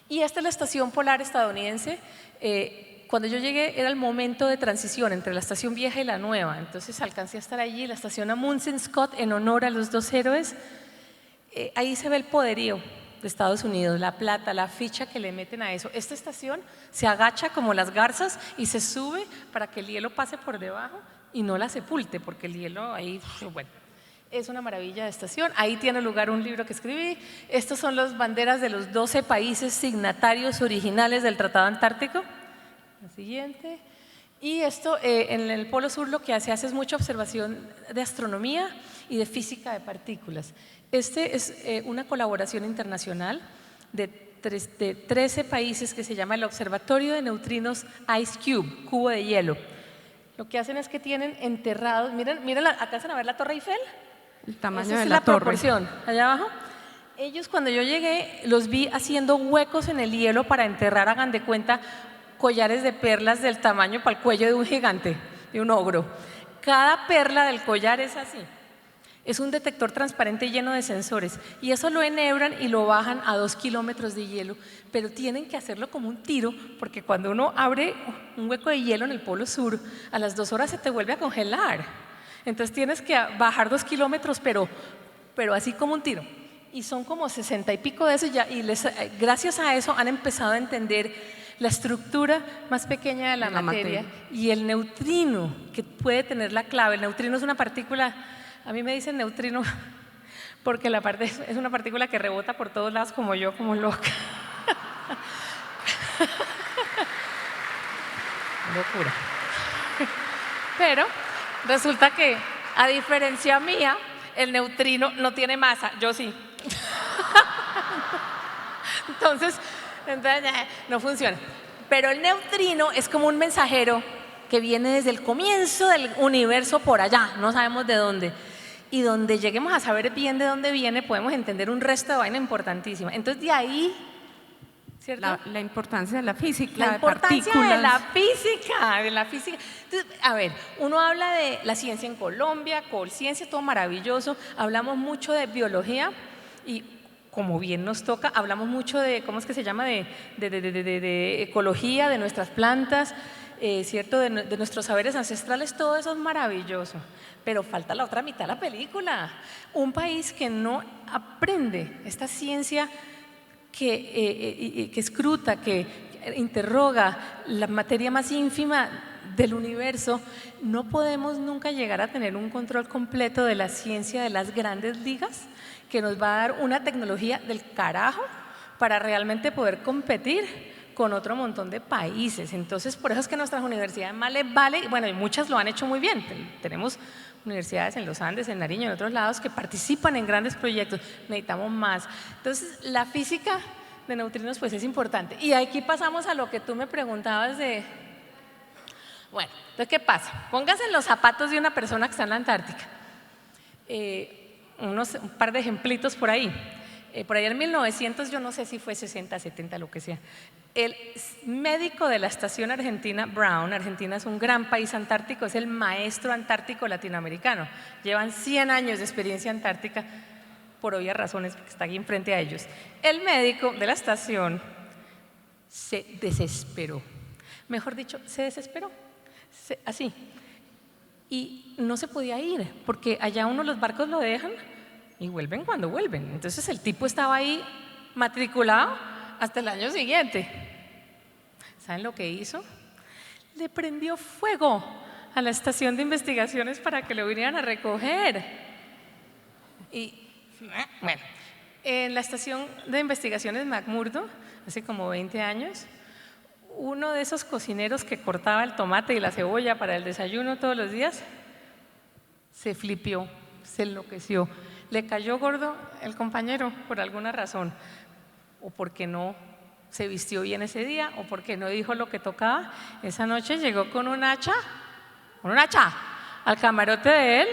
Y esta es la estación polar estadounidense. Cuando yo llegué era el momento de transición entre la estación vieja y la nueva. Entonces alcancé a estar allí, la estación Amundsen Scott, en honor a los dos héroes. Ahí se ve el poderío de Estados Unidos, la plata, la ficha que le meten a eso. Esta estación se agacha como las garzas y se sube para que el hielo pase por debajo y no la sepulte, porque el hielo ahí, bueno, es una maravilla de estación. Ahí tiene lugar un libro que escribí. Estos son las banderas de los 12 países signatarios originales del Tratado Antártico. La siguiente. Y esto en el Polo Sur lo que se hace es mucha observación de astronomía y de física de partículas. Este es una colaboración internacional de 13 países que se llama el Observatorio de Neutrinos Ice Cube, cubo de hielo. Lo que hacen es que tienen enterrados, miren, ¿alcanzan a ver la Torre Eiffel? El tamaño Esa de es la la torre. proporción, allá abajo. Ellos cuando yo llegué los vi haciendo huecos en el hielo para enterrar, hagan de cuenta, collares de perlas del tamaño para el cuello de un gigante, de un ogro. Cada perla del collar es así. Es un detector transparente lleno de sensores y eso lo enhebran y lo bajan a 2 kilómetros de hielo, pero tienen que hacerlo como un tiro porque cuando uno abre un hueco de hielo en el Polo Sur, a las 2 horas se te vuelve a congelar. Entonces tienes que bajar 2 kilómetros, pero así como un tiro. Y son como 60 y pico de esos ya, y gracias a eso han empezado a entender la estructura más pequeña de la materia y el neutrino que puede tener la clave. El neutrino es una partícula, a mí me dicen neutrino porque es una partícula que rebota por todos lados como yo, como loca. Locura. Pero resulta que, a diferencia mía, el neutrino no tiene masa, yo sí. Entonces no funciona. Pero el neutrino es como un mensajero que viene desde el comienzo del universo por allá, no sabemos de dónde. Y donde lleguemos a saber bien de dónde viene, podemos entender un resto de vaina importantísima. Entonces, de ahí, ¿cierto? La importancia de la física, La importancia de la física. Entonces, a ver, uno habla de la ciencia en Colombia, Colciencia, todo maravilloso. Hablamos mucho de biología y, como bien nos toca, hablamos mucho de, ¿cómo es que se llama? De ecología, de nuestras plantas, ¿cierto? De nuestros saberes ancestrales, todo eso es maravilloso. Pero falta la otra mitad de la película. Un país que no aprende esta ciencia que escruta, que interroga la materia más ínfima del universo, no podemos nunca llegar a tener un control completo de la ciencia de las grandes ligas que nos va a dar una tecnología del carajo para realmente poder competir con otro montón de países. Entonces, por eso es que nuestras universidades vale, bueno, y muchas lo han hecho muy bien. Tenemos universidades en los Andes, en Nariño, en otros lados que participan en grandes proyectos. Necesitamos más. Entonces, la física de neutrinos pues es importante. Y aquí pasamos a lo que tú me preguntabas de... Bueno, entonces, ¿qué pasa? Póngase en los zapatos de una persona que está en la Antártica. Un par de ejemplitos por ahí. Por allá en 1900, yo no sé si fue 60, 70, lo que sea, el médico de la estación argentina, Brown, Argentina es un gran país antártico, es el maestro antártico latinoamericano, llevan 100 años de experiencia antártica, por obvias razones, porque está aquí enfrente a ellos. El médico de la estación se desesperó, mejor dicho, se desesperó, así, y no se podía ir, porque allá uno los barcos lo dejan y vuelven cuando vuelven. Entonces el tipo estaba ahí matriculado hasta el año siguiente. ¿Saben lo que hizo? Le prendió fuego a la estación de investigaciones para que lo vinieran a recoger. Y bueno, en la estación de investigaciones McMurdo, hace como 20 años, uno de esos cocineros que cortaba el tomate y la cebolla para el desayuno todos los días, se flipió, se enloqueció. Le cayó gordo el compañero por alguna razón, o porque no se vistió bien ese día, o porque no dijo lo que tocaba. Esa noche llegó con un hacha al camarote de él.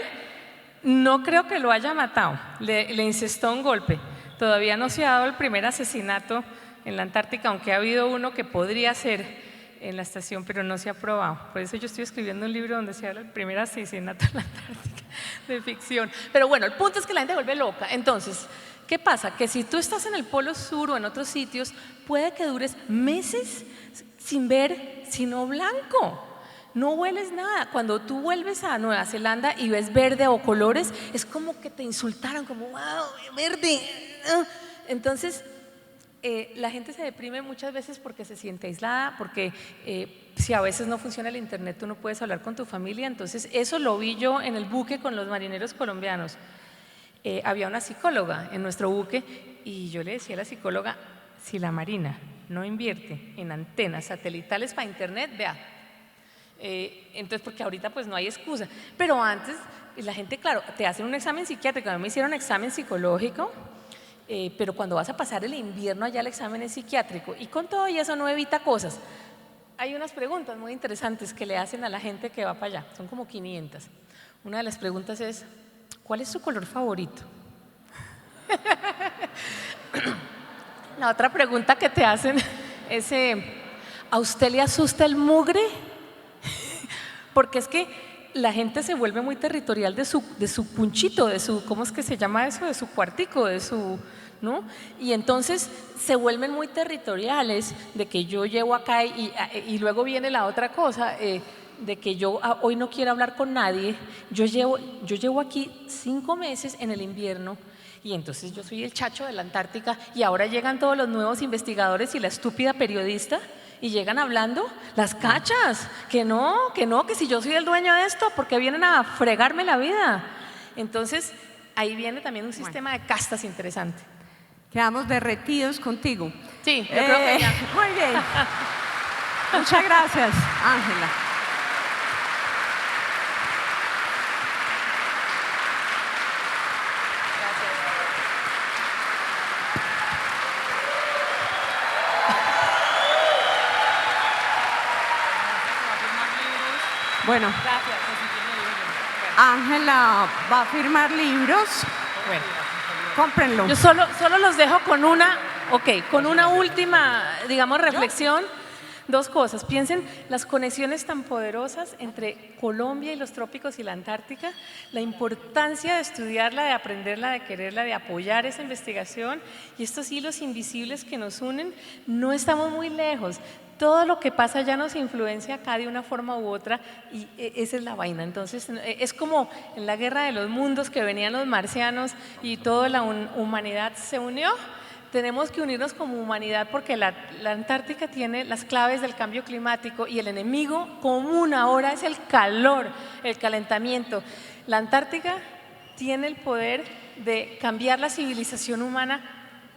No creo que lo haya matado, le incestó un golpe. Todavía no se ha dado el primer asesinato en la Antártica, aunque ha habido uno que podría ser en la estación, pero no se ha probado. Por eso yo estoy escribiendo un libro donde se habla del primer asesinato en la Antártica, de ficción. Pero bueno, el punto es que la gente vuelve loca. Entonces, ¿qué pasa? Que si tú estás en el Polo Sur o en otros sitios, puede que dures meses sin ver sino blanco. No hueles nada. Cuando tú vuelves a Nueva Zelanda y ves verde o colores, es como que te insultaron, como wow, verde. Entonces, la gente se deprime muchas veces porque se siente aislada, porque si a veces no funciona el internet, tú no puedes hablar con tu familia. Entonces, eso lo vi yo en el buque con los marineros colombianos. Había una psicóloga en nuestro buque y yo le decía a la psicóloga, si la Marina no invierte en antenas satelitales para internet, vea. Entonces, porque ahorita pues no hay excusa, pero antes la gente, claro, te hacen un examen psiquiátrico, a mí me hicieron un examen psicológico, pero cuando vas a pasar el invierno allá el examen es psiquiátrico y con todo y eso no evita cosas. Hay unas preguntas muy interesantes que le hacen a la gente que va para allá, son como 500. Una de las preguntas es, ¿cuál es su color favorito? La otra pregunta que te hacen es, ¿a usted le asusta el mugre? Porque es que la gente se vuelve muy territorial de su punchito, de su, ¿cómo es que se llama eso? De su cuartico, de su, ¿no? Y entonces se vuelven muy territoriales de que yo llevo acá y luego viene la otra cosa, de que yo hoy no quiero hablar con nadie. Yo llevo aquí 5 meses en el invierno y entonces yo soy el chacho de la Antártica y ahora llegan todos los nuevos investigadores y la estúpida periodista y llegan hablando las cachas, que si yo soy el dueño de esto, porque vienen a fregarme la vida. Entonces ahí viene también un sistema de castas interesante. Quedamos derretidos contigo. Sí, yo creo que ya. Muy bien. Muchas gracias, Ángela. Bueno, Ángela va a firmar libros. Bueno, Cómprenlo. yo solo los dejo con una última, digamos, reflexión. 2 cosas. Piensen las conexiones tan poderosas entre Colombia y los trópicos y la Antártica, la importancia de estudiarla, de aprenderla, de quererla, de apoyar esa investigación y estos hilos invisibles que nos unen. No estamos muy lejos. Todo lo que pasa ya nos influencia acá de una forma u otra y esa es la vaina. Entonces es como en la guerra de los mundos que venían los marcianos y toda la humanidad se unió. Tenemos que unirnos como humanidad porque la Antártica tiene las claves del cambio climático y el enemigo común ahora es el calor, el calentamiento. La Antártica tiene el poder de cambiar la civilización humana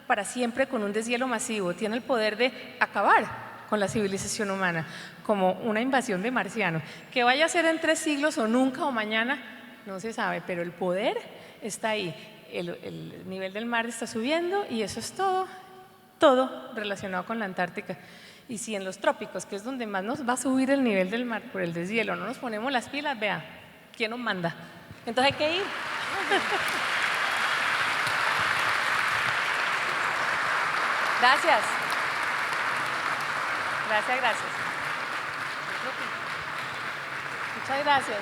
para siempre con un deshielo masivo, tiene el poder de acabar con la civilización humana, como una invasión de marcianos. Que vaya a ser en 3 siglos o nunca o mañana, no se sabe, pero el poder está ahí. El nivel del mar está subiendo y eso es todo relacionado con la Antártica. Y si en los trópicos, que es donde más nos va a subir el nivel del mar por el deshielo, no nos ponemos las pilas, vea, ¿quién nos manda? Entonces hay que ir. Gracias. Gracias. Muchas gracias.